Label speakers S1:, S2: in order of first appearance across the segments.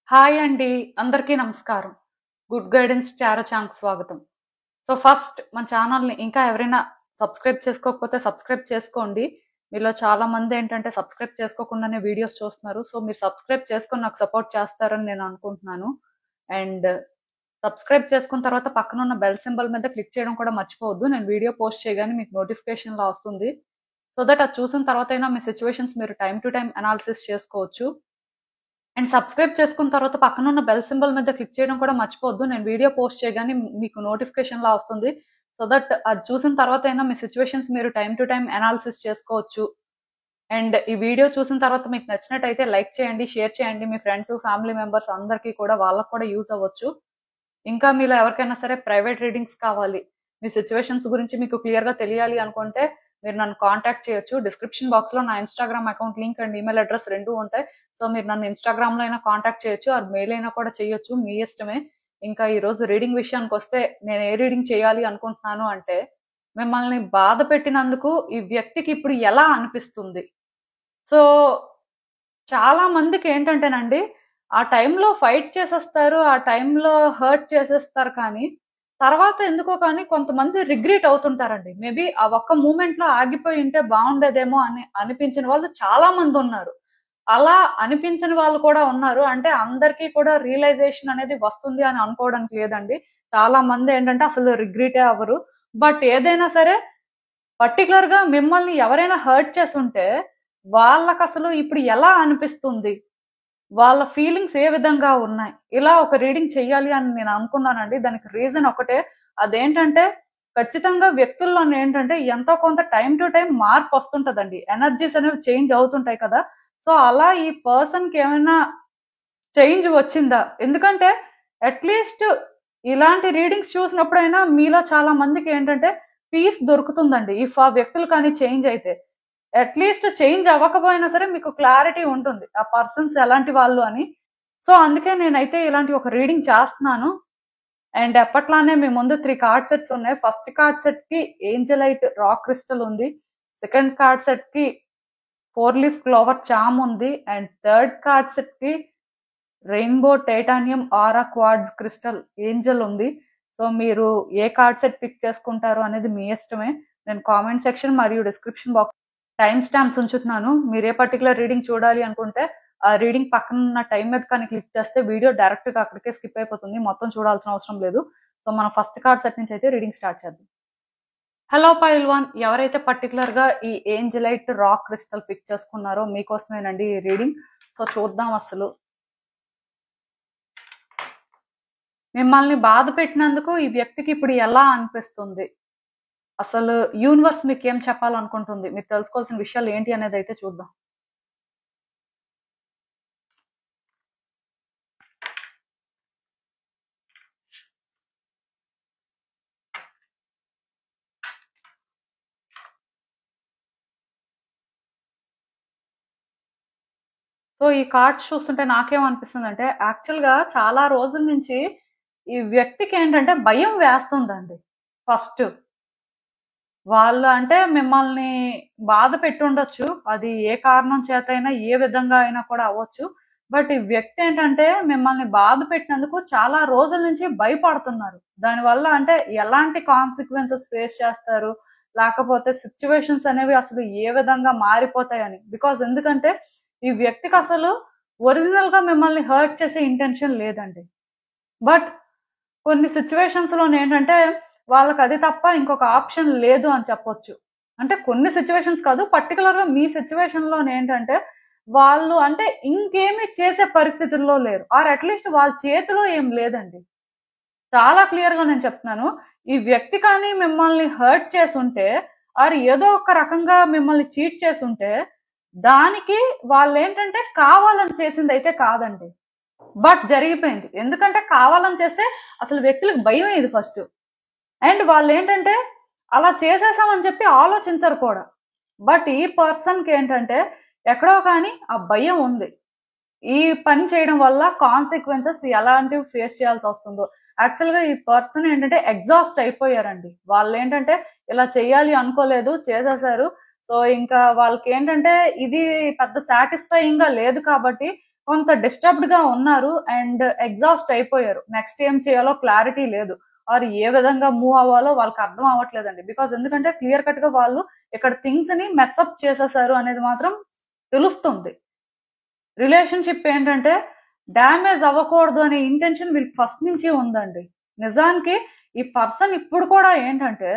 S1: Hi అండి. అందరికీ నమస్కారం. గుడ్ గైడెన్స్ టారో ఛానల్‌కి స్వాగతం. సో, ఫస్ట్ మన ఛానల్‌ని ఇంకా ఎవరైనా సబ్స్క్రైబ్ చేసుకోకపోతే సబ్స్క్రైబ్ చేసుకోండి. మీలో చాలా మంది ఏంటంటే సబ్స్క్రైబ్ చేసుకోకుండానే వీడియోస్ చూస్తున్నారు. సో, మీరు సబ్స్క్రైబ్ చేసుకొని నాకు సపోర్ట్ చేస్తారని నేను అనుకుంటున్నాను. అండ్ సబ్స్క్రైబ్ చేసుకున్న తర్వాత పక్కనున్న బెల్ సింబల్ మీద క్లిక్ చేయడం కూడా మర్చిపోవద్దు. నేను వీడియో పోస్ట్ చేయగానే మీకు నోటిఫికేషన్‌లా వస్తుంది. సో దట్ అది చూసిన తర్వాతైనా మీ సిట్యుయేషన్స్ మీరు టైమ్ టు టైమ్ అనాలిసిస్ చేసుకోవచ్చు. అండ్ సబ్స్క్రైబ్ చేసుకున్న తర్వాత పక్కనున్న బెల్ సింబల్ మీద క్లిక్ చేయడం కూడా మర్చిపోవద్దు. నేను వీడియో పోస్ట్ చేయగానే మీకు నోటిఫికేషన్‌లా వస్తుంది. సో దట్ అది చూసిన తర్వాతైనా మీ సిట్యుయేషన్స్ మీరు టైమ్ టు టైమ్ అనాలిసిస్ చేసుకోవచ్చు. అండ్ ఈ వీడియో చూసిన తర్వాత మీకు నచ్చినట్టయితే లైక్ చేయండి, షేర్ చేయండి. మీ ఫ్రెండ్స్, ఫ్యామిలీ మెంబర్స్ అందరికీ కూడా వాళ్ళకి కూడా యూజ్ అవ్వచ్చు. ఇంకా మీలో ఎవరికైనా సరే ప్రైవేట్ రీడింగ్స్ కావాలి, మీ సిట్యుయేషన్స్ గురించి మీకు క్లియర్‌గా తెలియాలి అనుకుంటే మీరు నన్ను కాంటాక్ట్ చేయొచ్చు. డిస్క్రిప్షన్ బాక్స్‌లో నా Instagram account link and email address 2 ఉంటాయి. సో, మీరు నన్ను ఇన్‌స్టాగ్రామ్‌లో అయినా కాంటాక్ట్ చేయొచ్చు ఆర్ మెయిల్ అయినా కూడా చేయొచ్చు. మీ ఇష్టమే. ఇంకా ఈరోజు రీడింగ్ విషయానికొస్తే నేను ఏ రీడింగ్ చేయాలి అనుకుంటున్నాను అంటే, మిమ్మల్ని బాధ పెట్టినందుకు ఈ వ్యక్తికి ఇప్పుడు ఎలా అనిపిస్తుంది? సో, చాలా మందికేంటంటేనండి, ఆ టైంలో ఫైట్ చేసేస్తారు. ఆ టైంలో హర్ట్ చేసేస్తారు కానీ, తర్వాత ఎందుకో కానీ కొంతమంది రిగ్రెట్ అవుతుంటారండి. మేబీ ఆ ఒక్క మూమెంట్‌లో ఆగిపోయి ఉంటే బావుండేదేమో అని అనిపించిన వాళ్ళు చాలా మందున్నారు. అలా అనిపించని వాళ్ళు కూడా ఉన్నారు. అంటే అందరికీ కూడా రియలైజేషన్ అనేది వస్తుంది అని అనుకోవడానికి లేదండి. చాలా మందేంటంటే అసలు రిగ్రెటే అవ్వరు. బట్ ఏదైనా సరే పర్టిక్యులర్‌గా మిమ్మల్ని ఎవరైనా హర్ట్ చేసుంటే, వాళ్ళకసలు ఇప్పుడు ఎలా అనిపిస్తుంది? వాళ్ళ ఫీలింగ్స్ ఏ విధంగా ఉన్నాయి? ఇలా ఒక రీడింగ్ చెయ్యాలి అని నేను అనుకున్నానండి. దానికి రీజన్ ఒకటే. అదేంటంటే, ఖచ్చితంగా వ్యక్తుల్లోనేంటంటే ఎంతో కొంత టైమ్ టు టైమ్ మార్పొస్తుంటదండి. ఎనర్జీస్ అనేవి చేంజ్ అవుతుంటాయి కదా! సో, అలా ఈ పర్సన్‌కేమైనా చేంజ్ వచ్చిందా? ఎందుకంటే అట్‌లీస్ట్ ఇలాంటి రీడింగ్స్ చూసినప్పుడైనా మీలో చాలా మందికేంటంటే పీస్ దొరుకుతుందండి. ఇఫ్ ఆ వ్యక్తులు కానీ చేంజ్ అయితే. అట్‌లీస్ట్ చేంజ్ అవ్వకపోయినా సరే మీకు క్లారిటీ ఉంటుంది. ఆ పర్సన్స్ ఎలాంటి వాళ్ళు అని. సో, అందుకే నేనైతే ఇలాంటి ఒక రీడింగ్ చేస్తున్నాను. అండ్ ఎప్పట్లానే మీ ముందు 3 కార్డ్ సెట్స్ ఉన్నాయి. ఫస్ట్ కార్డ్ సెట్‌కి ఏంజెలైట్ రాక్ క్రిస్టల్ ఉంది. సెకండ్ కార్డ్ సెట్‌కి 4 లీఫ్ క్లోవర్ చార్మ్ ఉంది. అండ్ థర్డ్ కార్డ్ సెట్‌కి రెయిన్బో టైటానియం ఆరా క్వార్ట్జ్ క్రిస్టల్ ఏంజెల్ ఉంది. సో, మీరు ఏ కార్డ్ సెట్ పిక్ చేసుకుంటారు అనేది మీ ఇష్టమే. నేను కామెంట్ సెక్షన్ మరియు డిస్క్రిప్షన్ బాక్స్ టైమ్ స్టాంప్స్ ఉంచుతున్నాను. మీరు ఏ పర్టిక్యులర్ రీడింగ్ చూడాలి అనుకుంటే, ఆ రీడింగ్ పక్కనున్న టైమ్ మీద కానీ క్లిక్ చేస్తే వీడియో డైరెక్ట్‌గా అక్కడికే స్కిప్ అయిపోతుంది. మొత్తం చూడాల్సిన అవసరం లేదు. సో, మన ఫస్ట్ కార్డ్ సెట్ నుంచి అయితే రీడింగ్ స్టార్ట్ చేద్దాం. హలో పైల్వాన్, ఎవరైతే పర్టిక్యులర్‌గా ఈ ఏంజెలైట్ రాక్ క్రిస్టల్ పిక్ చేసుకున్నారో మీకోసమేనండి ఈ రీడింగ్. సో, చూద్దాం అసలు. మిమ్మల్ని బాధ పెట్టినందుకు ఈ వ్యక్తికి ఇప్పుడు ఎలా అనిపిస్తుంది? అసలు యూనివర్స్ మీకేం చెప్పాలనుకుంటుంది? మీరు తెలుసుకోవాల్సిన విషయాలు ఏంటి అనేదైతే చూద్దాం. సో, ఈ కార్డ్స్ చూస్తుంటే నాకేమనిపిస్తుందంటే, యాక్చువల్‌గా చాలా రోజుల నుంచి ఈ వ్యక్తికేంటంటే భయం వేస్తుందండి ఫస్ట్. వాళ్ళు అంటే మిమ్మల్ని బాధ పెట్టుండొచ్చు. అది ఏ కారణం చేతైనా, ఏ విధంగా అయినా కూడా అవ్వచ్చు. బట్ ఈ వ్యక్తి ఏంటంటే మిమ్మల్ని బాధ పెట్టినందుకు చాలా రోజుల నుంచి భయపడుతున్నారు. దానివల్ల అంటే ఎలాంటి కాన్సిక్వెన్సెస్ ఫేస్ చేస్తారు? లేకపోతే సిట్యుయేషన్స్ అనేవి అసలు ఏ విధంగా మారిపోతాయని. బికాజ్ ఎందుకంటే ఈ వ్యక్తికసలు ఒరిజినల్‌గా మిమ్మల్ని హర్ట్ చేసే ఇంటెన్షన్ లేదండి. బట్ కొన్ని సిట్యుయేషన్స్‌లోనేంటంటే వాళ్ళకది తప్ప ఇంకొక ఆప్షన్ లేదు అని చెప్పొచ్చు. అంటే కొన్ని సిట్యుయేషన్స్ కాదు. పర్టిక్యులర్‌గా మీ సిట్యుయేషన్‌లోనేంటంటే వాళ్ళు అంటే ఇంకేమి చేసే పరిస్థితుల్లో లేరు. ఆర్ అట్‌లీస్ట్ వాళ్ళ చేతిలో ఏం లేదండి. చాలా క్లియర్‌గా నేను చెప్తున్నాను. ఈ వ్యక్తి కానీ మిమ్మల్ని హర్ట్ చేసుంటే, ఆర్ ఏదో ఒక రకంగా మిమ్మల్ని చీట్ చేసుంటే, దానికి వాళ్ళేంటంటే కావాలని చేసిందైతే కాదండి. బట్ జరిగిపోయింది. ఎందుకంటే కావాలని చేస్తే అసలు వ్యక్తులకు భయమేయదు ఫస్టు. అండ్ వాళ్ళేంటంటే అలా చేసేసామని చెప్పి ఆలోచించరు కూడా. బట్ ఈ పర్సన్‌కేంటంటే ఎక్కడో కానీ ఆ భయం ఉంది. ఈ పని చేయడం వల్ల కాన్సిక్వెన్సెస్ ఎలాంటివి ఫేస్ చేయాల్సొస్తుందో. యాక్చువల్‌గా ఈ పర్సన్ ఏంటంటే ఎగ్జాస్ట్ అయిపోయారండి. వాళ్ళేంటంటే ఇలా చేయాలి అనుకోలేదు, చేసేసారు. సో, ఇంకా వాళ్ళకేంటంటే ఇది పెద్ద సాటిస్ఫైయింగ్‌గా లేదు కాబట్టి కొంత డిస్టర్బ్డ్ గా ఉన్నారు అండ్ ఎగ్జాస్ట్ అయిపోయారు. నెక్స్ట్ ఏం చేయాలో క్లారిటీ లేదు, ఆర్ ఏ విధంగా మూవ్ అవ్వాలో వాళ్ళకి అర్థం అవ్వట్లేదండి. బికాజ్ ఎందుకంటే క్లియర్ కట్ గా వాళ్ళు ఇక్కడ థింగ్స్ ని మెస్అప్ చేసేసారు అనేది మాత్రం తెలుస్తుంది. రిలేషన్షిప్ ఏంటంటే డ్యామేజ్ అవ్వకూడదు అనే ఇంటెన్షన్ వీళ్ళకి ఫస్ట్ నుంచి ఉందండి. నిజానికి ఈ పర్సన్ ఇప్పుడు కూడా ఏంటంటే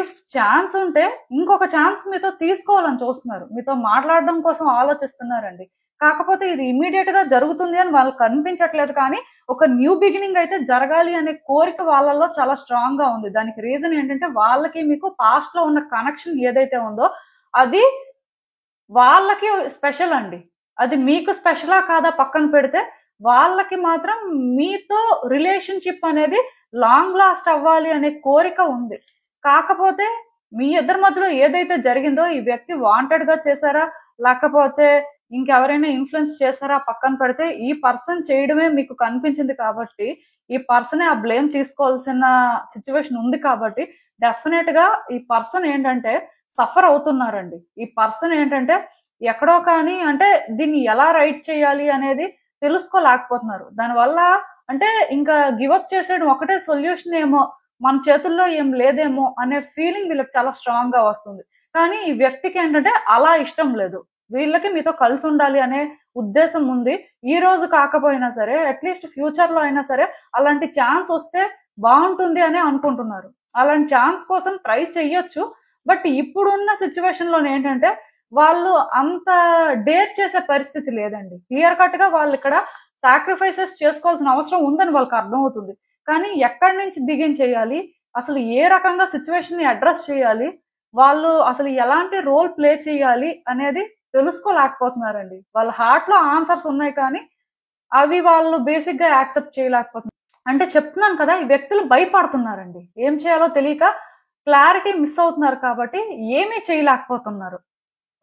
S1: ఇఫ్ ఛాన్స్ ఉంటే ఇంకొక ఛాన్స్ మీతో తీసుకోవాలని చూస్తున్నారు, మీతో మాట్లాడడం కోసం ఆలోచిస్తున్నారండి. కాకపోతే ఇది ఇమీడియట్ గా జరుగుతుంది అని వాళ్ళకి కనిపించట్లేదు, కానీ ఒక న్యూ బిగినింగ్ అయితే జరగాలి అనే కోరిక వాళ్ళలో చాలా స్ట్రాంగ్ గా ఉంది. దానికి రీజన్ ఏంటంటే వాళ్ళకి మీకు పాస్ట్ లో ఉన్న కనెక్షన్ ఏదైతే ఉందో అది వాళ్ళకి స్పెషల్ అండి. అది మీకు స్పెషలా కాదా పక్కన పెడితే వాళ్ళకి మాత్రం మీతో రిలేషన్షిప్ అనేది లాంగ్ లాస్ట్ అవ్వాలి అనే కోరిక ఉంది. కాకపోతే మీ ఇద్దరి మధ్యలో ఏదైతే జరిగిందో ఈ వ్యక్తి వాంటెడ్ గా చేశారా లేకపోతే ఇంకెవరైనా ఇన్ఫ్లుయెన్స్ చేశారా పక్కన పెడితే ఈ పర్సన్ చేయడమే మీకు కనిపించింది కాబట్టి ఈ పర్సనే ఆ బ్లేమ్ తీసుకోవాల్సిన సిచ్యువేషన్ ఉంది కాబట్టి డెఫినెట్ గా ఈ పర్సన్ ఏంటంటే సఫర్ అవుతున్నారండి. ఈ పర్సన్ ఏంటంటే ఎక్కడో కానీ అంటే దీన్ని ఎలా రైట్ చేయాలి అనేది తెలుసుకోలేకపోతున్నారు. దానివల్ల అంటే ఇంకా గివప్ చేసేయడం ఒకటే సొల్యూషన్ ఏమో, మన చేతుల్లో ఏం లేదేమో అనే ఫీలింగ్ వీళ్ళకి చాలా స్ట్రాంగ్ గా వస్తుంది. కానీ ఈ వ్యక్తికి ఏంటంటే అలా ఇష్టం లేదు, వీళ్ళకి మీతో కలిసి ఉండాలి అనే ఉద్దేశం ఉంది. ఈ రోజు కాకపోయినా సరే అట్లీస్ట్ ఫ్యూచర్ లో అయినా సరే అలాంటి ఛాన్స్ వస్తే బాగుంటుంది అని అనుకుంటున్నారు. అలాంటి ఛాన్స్ కోసం ట్రై చెయ్యొచ్చు, బట్ ఇప్పుడున్న సిచ్యువేషన్ లో ఏంటంటే వాళ్ళు అంత డేర్ చేసే పరిస్థితి లేదండి. క్లియర్ కట్ గా వాళ్ళు ఇక్కడ సాక్రిఫైసెస్ చేసుకోవాల్సిన అవసరం ఉందని వాళ్ళకి అర్థమవుతుంది. కానీ ఎక్కడి నుంచి బిగిన్ చేయాలి, అసలు ఏ రకంగా సిచ్యువేషన్ ని అడ్రస్ చేయాలి, వాళ్ళు అసలు ఎలాంటి రోల్ ప్లే చేయాలి అనేది తెలుసుకోలేకపోతున్నారండి. వాళ్ళ హార్ట్ లో ఆన్సర్స్ ఉన్నాయి కానీ అవి వాళ్ళు బేసిక్ గా యాక్సెప్ట్ చేయలేకపోతున్నారు. అంటే చెప్తున్నాను కదా, ఈ వ్యక్తులు భయపడుతున్నారండి. ఏం చేయాలో తెలియక క్లారిటీ మిస్ అవుతున్నారు కాబట్టి ఏమీ చేయలేకపోతున్నారు.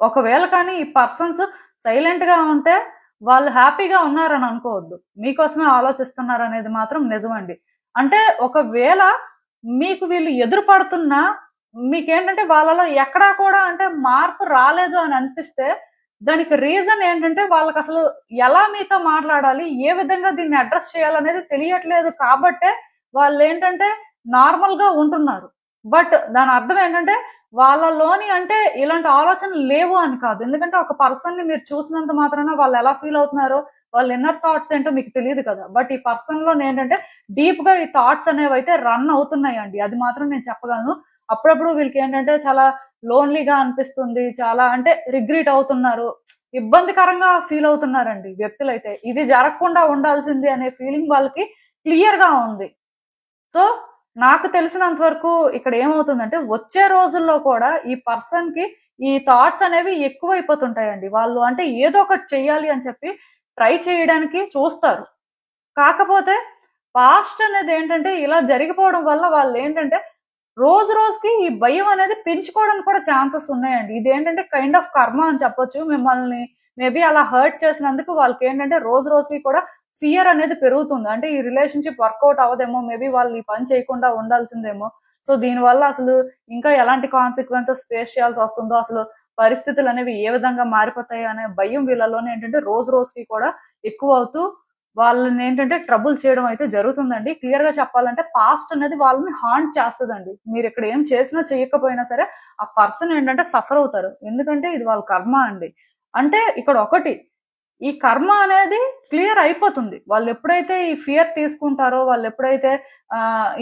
S1: ఒకవేళ కానీ ఈ పర్సన్స్ సైలెంట్ గా ఉంటే వాళ్ళు హ్యాపీగా ఉన్నారని అనుకోవద్దు, మీకోసమే ఆలోచిస్తున్నారు అనేది మాత్రం నిజమండి. అంటే ఒకవేళ మీకు వీళ్ళు ఎదురు పడుతున్నా మీకేంటంటే వాళ్ళలో ఎక్కడా కూడా అంటే మార్పు రాలేదు అని అనిపిస్తే దానికి రీజన్ ఏంటంటే వాళ్ళకి అసలు ఎలా మీతో మాట్లాడాలి, ఏ విధంగా దీన్ని అడ్రస్ చేయాలనేది తెలియట్లేదు కాబట్టే వాళ్ళు ఏంటంటే నార్మల్ గా ఉంటున్నారు. బట్ దాని అర్థం ఏంటంటే వాళ్ళలోని అంటే ఇలాంటి ఆలోచనలు లేవు అని కాదు. ఎందుకంటే ఒక పర్సన్ ని మీరు చూసినంత మాత్రాన వాళ్ళు ఎలా ఫీల్ అవుతున్నారో వాళ్ళ ఇన్నర్ థాట్స్ ఏంటో మీకు తెలియదు కదా. బట్ ఈ పర్సన్ లో ఏంటంటే డీప్ గా ఈ థాట్స్ అనేవి అయితే రన్ అవుతున్నాయండి, అది మాత్రం నేను చెప్పగలను. అప్పుడప్పుడు వీళ్ళకి ఏంటంటే చాలా లోన్లీగా అనిపిస్తుంది, చాలా అంటే రిగ్రెట్ అవుతున్నారు, ఇబ్బందికరంగా ఫీల్ అవుతున్నారండి వ్యక్తులైతే. ఇది జరగకుండా ఉండాల్సింది అనే ఫీలింగ్ వాళ్ళకి క్లియర్ గా ఉంది. సో నాకు తెలిసినంత వరకు ఇక్కడ ఏమవుతుందంటే వచ్చే రోజుల్లో కూడా ఈ పర్సన్ కి ఈ థాట్స్ అనేవి ఎక్కువైపోతుంటాయండి. వాళ్ళు అంటే ఏదో ఒకటి చెయ్యాలి అని చెప్పి ట్రై చేయడానికి చూస్తారు. కాకపోతే పాస్ట్ అనేది ఏంటంటే ఇలా జరిగిపోవడం వల్ల వాళ్ళు ఏంటంటే రోజు రోజుకి ఈ భయం అనేది పెంచుకోవడానికి కూడా ఛాన్సెస్ ఉన్నాయండి. ఇదేంటంటే కైండ్ ఆఫ్ కర్మ అని చెప్పొచ్చు. మిమ్మల్ని మేబీ అలా హర్ట్ చేసినందుకు వాళ్ళకి ఏంటంటే రోజు రోజుకి కూడా ఫియర్ అనేది పెరుగుతుంది. అంటే ఈ రిలేషన్షిప్ వర్కౌట్ అవ్వదేమో, మేబీ వాళ్ళు ఈ పని చేయకుండా ఉండాల్సిందేమో, సో దీనివల్ల అసలు ఇంకా ఎలాంటి కాన్సిక్వెన్సెస్ ఫేస్ చేయాల్సి వస్తుందో, అసలు పరిస్థితులు అనేవి ఏ విధంగా మారిపోతాయి అనే భయం వీళ్ళలోనే ఏంటంటే రోజు రోజుకి కూడా ఎక్కువ అవుతూ వాళ్ళని ఏంటంటే ట్రబుల్ చేయడం అయితే జరుగుతుందండి. క్లియర్ గా చెప్పాలంటే పాస్ట్ అనేది వాళ్ళని హాంట్ చేస్తుందండి. మీరు ఇక్కడ ఏం చేసినా చేయకపోయినా సరే ఆ పర్సన్ ఏంటంటే సఫర్ అవుతారు, ఎందుకంటే ఇది వాళ్ళ కర్మ అండి. అంటే ఇక్కడ ఒకటి, ఈ కర్మ అనేది క్లియర్ అయిపోతుంది వాళ్ళు ఎప్పుడైతే ఈ ఫియర్ తీసుకుంటారో, వాళ్ళు ఎప్పుడైతే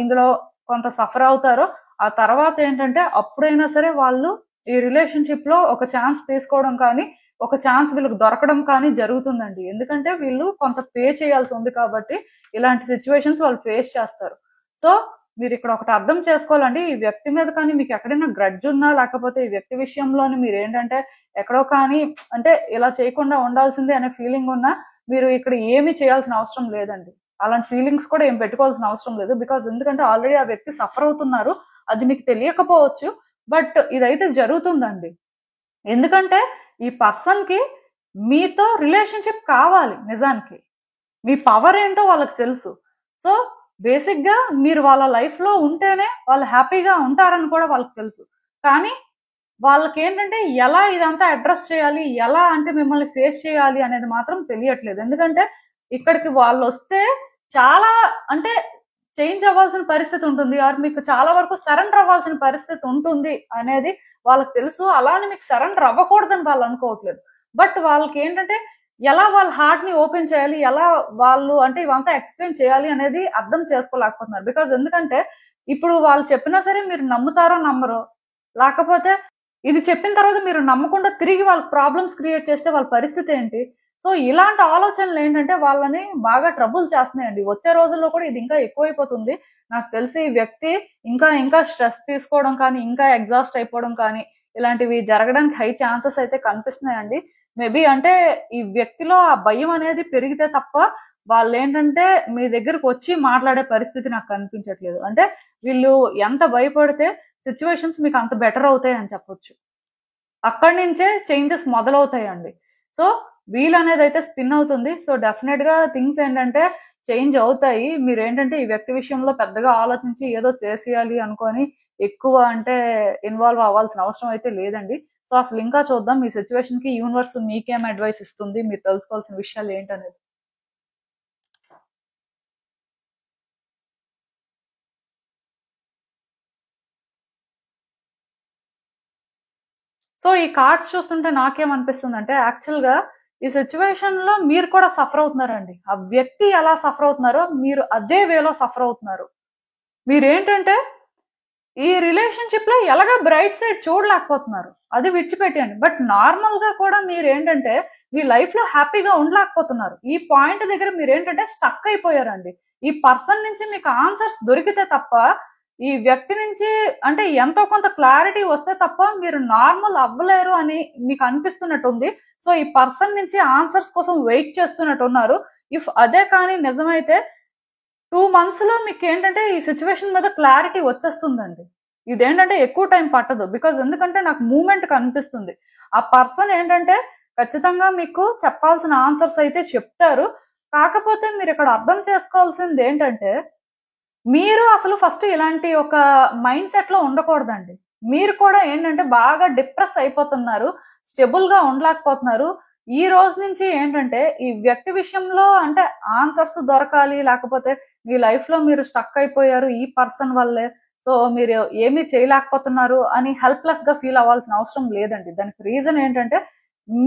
S1: ఇందులో కొంత సఫర్ అవుతారో ఆ తర్వాత ఏంటంటే అప్పుడైనా సరే వాళ్ళు ఈ రిలేషన్షిప్ లో ఒక ఛాన్స్ తీసుకోవడం కానీ ఒక ఛాన్స్ వీళ్ళకి దొరకడం కానీ జరుగుతుందండి. ఎందుకంటే వీళ్ళు కొంత పే చేయాల్సి ఉంది కాబట్టి ఇలాంటి సిచ్యువేషన్స్ వాళ్ళు ఫేస్ చేస్తారు. సో మీరు ఇక్కడ ఒకటి అర్థం చేసుకోవాలండి, ఈ వ్యక్తి మీద కానీ మీకు ఎక్కడైనా గ్రడ్జ్ ఉన్నా లేకపోతే ఈ వ్యక్తి విషయంలోని మీరు ఏంటంటే ఎక్కడో కానీ అంటే ఇలా చేయకుండా ఉండాల్సిందే అనే ఫీలింగ్ ఉన్నా మీరు ఇక్కడ ఏమీ చేయాల్సిన అవసరం లేదండి. అలాంటి ఫీలింగ్స్ కూడా ఏం పెట్టుకోవాల్సిన అవసరం లేదు. బికాజ్ ఎందుకంటే ఆల్రెడీ ఆ వ్యక్తి సఫర్ అవుతున్నారు, అది మీకు తెలియకపోవచ్చు, బట్ ఇదైతే జరుగుతుందండి. ఎందుకంటే ఈ పర్సన్ కి మీతో రిలేషన్షిప్ కావాలి, నిజానికి మీ పవర్ ఏంటో వాళ్ళకి తెలుసు. సో బేసిక్ గా మీరు వాళ్ళ లైఫ్ లో ఉంటేనే వాళ్ళు హ్యాపీగా ఉంటారని కూడా వాళ్ళకి తెలుసు. కానీ వాళ్ళకి ఏంటంటే ఎలా ఇదంతా అడ్రస్ చేయాలి, ఎలా అంటే మిమ్మల్ని ఫేస్ చేయాలి అనేది మాత్రం తెలియట్లేదు. ఎందుకంటే ఇక్కడికి వాళ్ళు వస్తే చాలా అంటే చేంజ్ అవ్వాల్సిన పరిస్థితి ఉంటుంది, ఆర్ మీకు చాలా వరకు సరెండర్ అవ్వాల్సిన పరిస్థితి ఉంటుంది అనేది వాళ్ళకి తెలుసు. అలానే మీకు సరెండర్ అవ్వకూడదని వాళ్ళు అనుకోవట్లేదు. బట్ వాళ్ళకి ఏంటంటే ఎలా వాళ్ళ హార్ట్ ని ఓపెన్ చేయాలి, ఎలా వాళ్ళు అంటే ఇవంతా ఎక్స్ప్లెయిన్ చేయాలి అనేది అర్థం చేసుకోలేకపోతున్నారు. బికాజ్ ఎందుకంటే ఇప్పుడు వాళ్ళు చెప్పినా సరే మీరు నమ్ముతారో నమ్మరో, లేకపోతే ఇది చెప్పిన తర్వాత మీరు నమ్మకుండా తిరిగి వాళ్ళకి ప్రాబ్లమ్స్ క్రియేట్ చేస్తే వాళ్ళ పరిస్థితి ఏంటి? సో ఇలాంటి ఆలోచనలు ఏంటంటే వాళ్ళని బాగా ట్రబుల్ చేస్తున్నాయండి. వచ్చే రోజుల్లో కూడా ఇది ఇంకా ఎక్కువైపోతుంది. నాకు తెలిసి ఈ వ్యక్తి ఇంకా ఇంకా స్ట్రెస్ తీసుకోవడం కానీ, ఇంకా ఎగ్జాస్ట్ అయిపోవడం కానీ, ఇలాంటివి జరగడానికి హై ఛాన్సెస్ అయితే కనిపిస్తున్నాయండి. మేబీ అంటే ఈ వ్యక్తిలో ఆ భయం అనేది పెరిగితే తప్ప వాళ్ళు ఏంటంటే మీ దగ్గరకు వచ్చి మాట్లాడే పరిస్థితి నాకు కనిపించట్లేదు. అంటే వీళ్ళు ఎంత భయపడితే సిచ్యువేషన్స్ మీకు అంత బెటర్ అవుతాయి అని చెప్పొచ్చు. అక్కడి నుంచే చేంజెస్ మొదలవుతాయండి. సో వీల్ అనేది అయితే స్పిన్ అవుతుంది. సో డెఫినెట్ గా థింగ్స్ ఏంటంటే చేంజ్ అవుతాయి. మీరు ఏంటంటే ఈ వ్యక్తి విషయంలో పెద్దగా ఆలోచించి ఏదో చేసేయాలి అనుకొని ఎక్కువ అంటే ఇన్వాల్వ్ అవ్వాల్సిన అవసరం అయితే లేదండి. సో అసలు ఇంకా చూద్దాం మీ సిచ్యువేషన్ కి యూనివర్స్ మీకేం అడ్వైస్ ఇస్తుంది, మీరు తెలుసుకోవాల్సిన విషయాలు ఏంటనేది. సో ఈ కార్డ్స్ చూస్తుంటే నాకేమనిపిస్తుంది అంటే యాక్చువల్ గా ఈ సిచ్యువేషన్ లో మీరు కూడా సఫర్ అవుతున్నారండి. ఆ వ్యక్తి ఎలా సఫర్ అవుతున్నారో మీరు అదే వేలో సఫర్ అవుతున్నారు. మీరేంటంటే ఈ రిలేషన్షిప్ లో ఎలాగా బ్రైట్ సైడ్ చూడలేకపోతున్నారు, అది విడిచిపెట్టండి. బట్ నార్మల్ గా కూడా మీరు ఏంటంటే మీ లైఫ్ లో హ్యాపీగా ఉండలేకపోతున్నారు. ఈ పాయింట్ దగ్గర మీరు ఏంటంటే స్టక్ అయిపోయారండి. ఈ పర్సన్ నుంచి మీకు ఆన్సర్స్ దొరికితే తప్ప, ఈ వ్యక్తి నుంచి అంటే ఎంతో కొంత క్లారిటీ వస్తే తప్ప మీరు నార్మల్ అవ్వలేరు అని మీకు అనిపిస్తున్నట్టుంది. సో ఈ పర్సన్ నుంచి ఆన్సర్స్ కోసం వెయిట్ చేస్తున్నట్టు ఉన్నారు. ఇఫ్ అదే కానీ నిజమైతే 2 months లో మీకు ఏంటంటే ఈ సిచ్యువేషన్ మీద క్లారిటీ వచ్చేస్తుందండి. ఇదేంటంటే ఎక్కువ టైం పట్టదు. బికాజ్ ఎందుకంటే నాకు మూమెంట్ కనిపిస్తుంది. ఆ పర్సన్ ఏంటంటే ఖచ్చితంగా మీకు చెప్పాల్సిన ఆన్సర్స్ అయితే చెప్తారు. కాకపోతే మీరు ఇక్కడ అర్థం చేసుకోవాల్సింది ఏంటంటే మీరు అసలు ఫస్ట్ ఇలాంటి ఒక మైండ్ సెట్ లో ఉండకూడదండి. మీరు కూడా ఏంటంటే బాగా డిప్రెస్ అయిపోతున్నారు, స్టెబుల్ గా ఉండలేకపోతున్నారు. ఈ రోజు నుంచి ఏంటంటే ఈ వ్యక్తి విషయంలో అంటే ఆన్సర్స్ దొరకాలి, లేకపోతే మీ లైఫ్ లో మీరు స్టక్ అయిపోయారు ఈ పర్సన్ వల్లే, సో మీరు ఏమీ చేయలేకపోతున్నారు అని హెల్ప్లెస్ గా ఫీల్ అవ్వాల్సిన అవసరం లేదండి. దానికి రీజన్ ఏంటంటే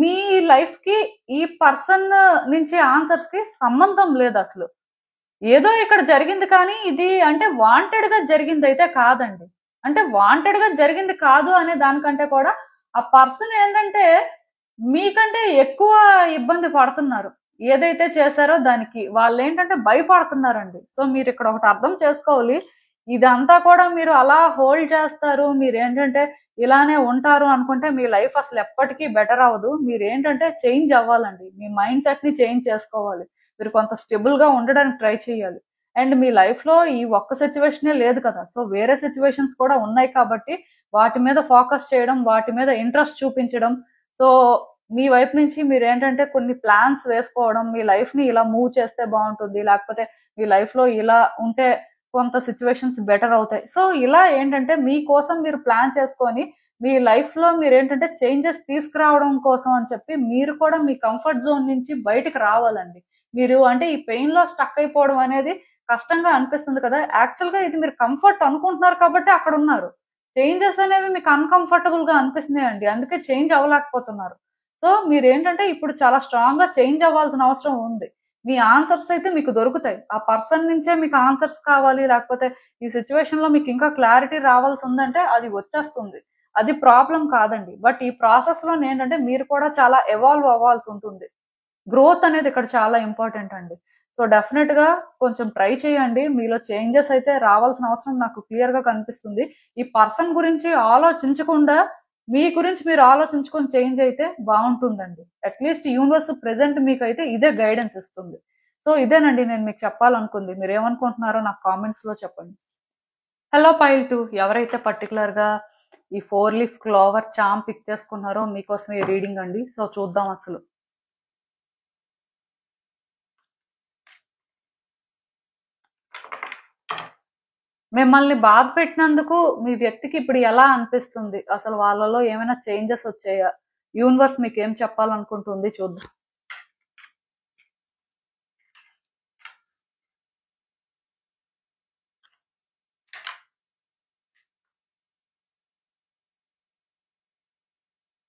S1: మీ లైఫ్ కి ఈ పర్సన్ నుంచి ఆన్సర్స్ కి సంబంధం లేదు అసలు. ఏదో ఇక్కడ జరిగింది కానీ ఇది అంటే వాంటెడ్ గా జరిగింది అయితే కాదండి. అంటే వాంటెడ్ గా జరిగింది కాదు అనే దానికంటే కూడా ఆ పర్సన్ ఏంటంటే మీకంటే ఎక్కువ ఇబ్బంది పడుతున్నారు. ఏదైతే చేశారో దానికి వాళ్ళు ఏంటంటే భయపడుతున్నారండి. సో మీరు ఇక్కడ ఒకటి అర్థం చేసుకోవాలి. ఇదంతా కూడా మీరు అలా హోల్డ్ చేస్తారు, మీరు ఏంటంటే ఇలానే ఉంటారు అనుకుంటే మీ లైఫ్ అసలు ఎప్పటికీ బెటర్ అవ్వదు. మీరు ఏంటంటే చేంజ్ అవ్వాలండి. మీ మైండ్ సెట్ ని చేంజ్ చేసుకోవాలి. మీరు కొంత స్టెబుల్ గా ఉండడానికి ట్రై చేయాలి. అండ్ మీ లైఫ్ లో ఈ ఒక్క సిచ్యువేషనే లేదు కదా, సో వేరే సిచ్యువేషన్స్ కూడా ఉన్నాయి కాబట్టి వాటి మీద ఫోకస్ చేయడం, వాటి మీద ఇంట్రెస్ట్ చూపించడం. సో మీ వైపు నుంచి మీరు ఏంటంటే కొన్ని ప్లాన్స్ వేసుకోవడం, మీ లైఫ్ ని ఇలా మూవ్ చేస్తే బాగుంటుంది, లేకపోతే మీ లైఫ్ లో ఇలా ఉంటే కొంత సిచ్యువేషన్స్ బెటర్ అవుతాయి. సో ఇలా ఏంటంటే మీకోసం మీరు ప్లాన్ చేసుకొని మీ లైఫ్ లో మీరు ఏంటంటే చేంజెస్ తీసుకురావడం కోసం అని చెప్పి మీరు కూడా మీ కంఫర్ట్ జోన్ నుంచి బయటకు రావాలండి. మీరు అంటే ఈ పెయిన్ లో స్టక్ అయిపోవడం అనేది కష్టంగా అనిపిస్తుంది కదా, యాక్చువల్ గా ఇది మీరు కంఫర్ట్ అనుకుంటున్నారు కాబట్టి అక్కడ ఉన్నారు. చేంజెస్ అనేవి మీకు అన్కంఫర్టబుల్ గా అనిపిస్తున్నాయండి, అందుకే చేంజ్ అవ్వలేకపోతున్నారు. సో మీరు ఏంటంటే ఇప్పుడు చాలా స్ట్రాంగ్ గా చేంజ్ అవ్వాల్సిన అవసరం ఉంది. మీ ఆన్సర్స్ అయితే మీకు దొరుకుతాయి. ఆ పర్సన్ నుంచే మీకు ఆన్సర్స్ కావాలి, లేకపోతే ఈ సిచ్యువేషన్ లో మీకు ఇంకా క్లారిటీ రావాల్సి ఉందంటే అది వచ్చేస్తుంది. అది ప్రాబ్లం కాదండి. బట్ ఈ ప్రాసెస్ లో ఏంటంటే మీరు కూడా చాలా ఎవాల్వ్ అవ్వాల్సి ఉంటుంది. గ్రోత్ అనేది ఇక్కడ చాలా ఇంపార్టెంట్ అండి. సో డెఫినెట్ గా కొంచెం ట్రై చేయండి. మీలో చేంజెస్ అయితే రావాల్సిన అవసరం నాకు క్లియర్ గా కనిపిస్తుంది. ఈ పర్సన్ గురించి ఆలోచించకుండా మీ గురించి మీరు ఆలోచించుకొని చేంజ్ అయితే బాగుంటుందండి. అట్లీస్ట్ యూనివర్స్ ప్రెసెంట్ మీకైతే ఇదే గైడెన్స్ ఇస్తుంది. సో ఇదేనండి నేను మీకు చెప్పాలనుకుంది. మీరు ఏమనుకుంటున్నారో నాకు కామెంట్స్ లో చెప్పండి. హలో పైల్ 2, ఎవరైతే పర్టికులర్ గా ఈ 4 leaf క్లోవర్ చామ్ పిక్ చేసుకున్నారో మీకోసం ఈ రీడింగ్ అండి. సో చూద్దాం అసలు. మిమ్మల్ని బాధ పెట్టినందుకు మీ వ్యక్తికి ఇప్పుడు ఎలా అనిపిస్తుంది? అసలు వాళ్ళలో ఏమైనా చేంజెస్ వచ్చాయా? యూనివర్స్ మీకు ఏం చెప్పాలనుకుంటుంది చూద్దాం.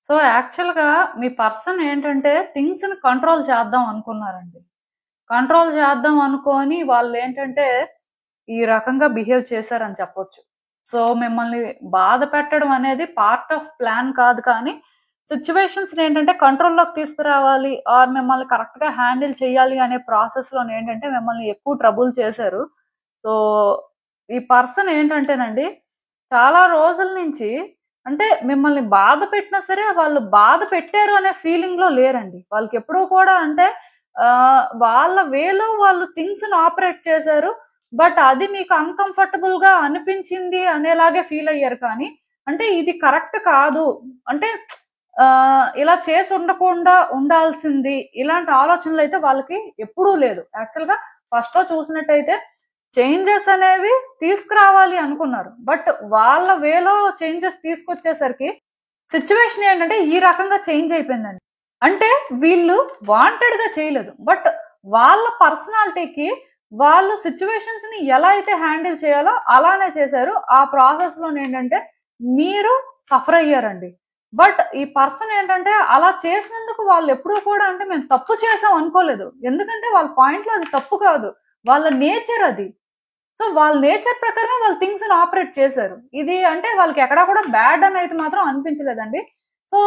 S1: సో యాక్చువల్‌గా మీ పర్సన్ ఏంటంటే థింగ్స్‌ని కంట్రోల్ చేద్దాం అనుకున్నారండి. కంట్రోల్ చేద్దాం అనుకోని వాళ్ళేంటంటే ఈ రకంగా బిహేవ్ చేశారని చెప్పొచ్చు. సో మిమ్మల్ని బాధ పెట్టడం అనేది పార్ట్ ఆఫ్ ప్లాన్ కాదు కానీ సిట్యుయేషన్స్‌ని ఏంటంటే కంట్రోల్‌లోకి తీసుకురావాలి ఆర్ మిమ్మల్ని కరెక్ట్‌గా హ్యాండిల్ చేయాలి అనే ప్రాసెస్‌లోనే ఏంటంటే మిమ్మల్ని ఎక్కువ ట్రబుల్ చేశారు. సో ఈ పర్సన్ ఏంటంటేనండి చాలా రోజుల నుంచి అంటే మిమ్మల్ని బాధ పెట్టినా సరే వాళ్ళు బాధ పెట్టారు అనే ఫీలింగ్‌లో లేరండి. వాళ్ళకెప్పుడూ కూడా అంటే వాళ్ళ వేలో వాళ్ళు థింగ్స్‌ని ఆపరేట్ చేశారు. బట్ అది మీకు అన్‌కంఫర్టబుల్‌గా అనిపించింది అనేలాగే ఫీల్ అయ్యారు కానీ, అంటే ఇది కరెక్ట్ కాదు. అంటే ఇలా చేసి ఉండకుండా ఉండాల్సింది. ఇలాంటి ఆలోచనలైతే వాళ్ళకి ఎప్పుడూ లేదు. యాక్చువల్‌గా ఫస్ట్‌లో చూసినట్టయితే చేంజెస్ అనేవి తీసుకురావాలి అనుకున్నారు. బట్ వాళ్ళ వేలో చేంజెస్ తీసుకొచ్చేసరికి సిట్యుయేషన్ ఏంటంటే ఈ రకంగా చేంజ్ అయిపోయిందండి. అంటే వీళ్ళు వాంటెడ్‌గా చేయలేదు. బట్ వాళ్ళ పర్సనాలిటీకి వాళ్ళు సిట్యుయేషన్స్ ని ఎలా అయితే హ్యాండిల్ చేయాలో అలానే చేశారు. ఆ ప్రాసెస్ లోనేంటంటే మీరు సఫర్ అయ్యారండి. బట్ ఈ పర్సన్ ఏంటంటే అలా చేసినందుకు వాళ్ళు ఎప్పుడూ కూడా అంటే మేము తప్పు చేసాం అనుకోలేదు. ఎందుకంటే వాళ్ళ పాయింట్ లో అది తప్పు కాదు. వాళ్ళ నేచర్ అది. సో వాళ్ళ నేచర్ ప్రకారమే వాళ్ళు థింగ్స్ ని ఆపరేట్ చేశారు. ఇది అంటే వాళ్ళకి ఎక్కడా కూడా బ్యాడ్ అని అయితే మాత్రం అనిపించలేదండి. సో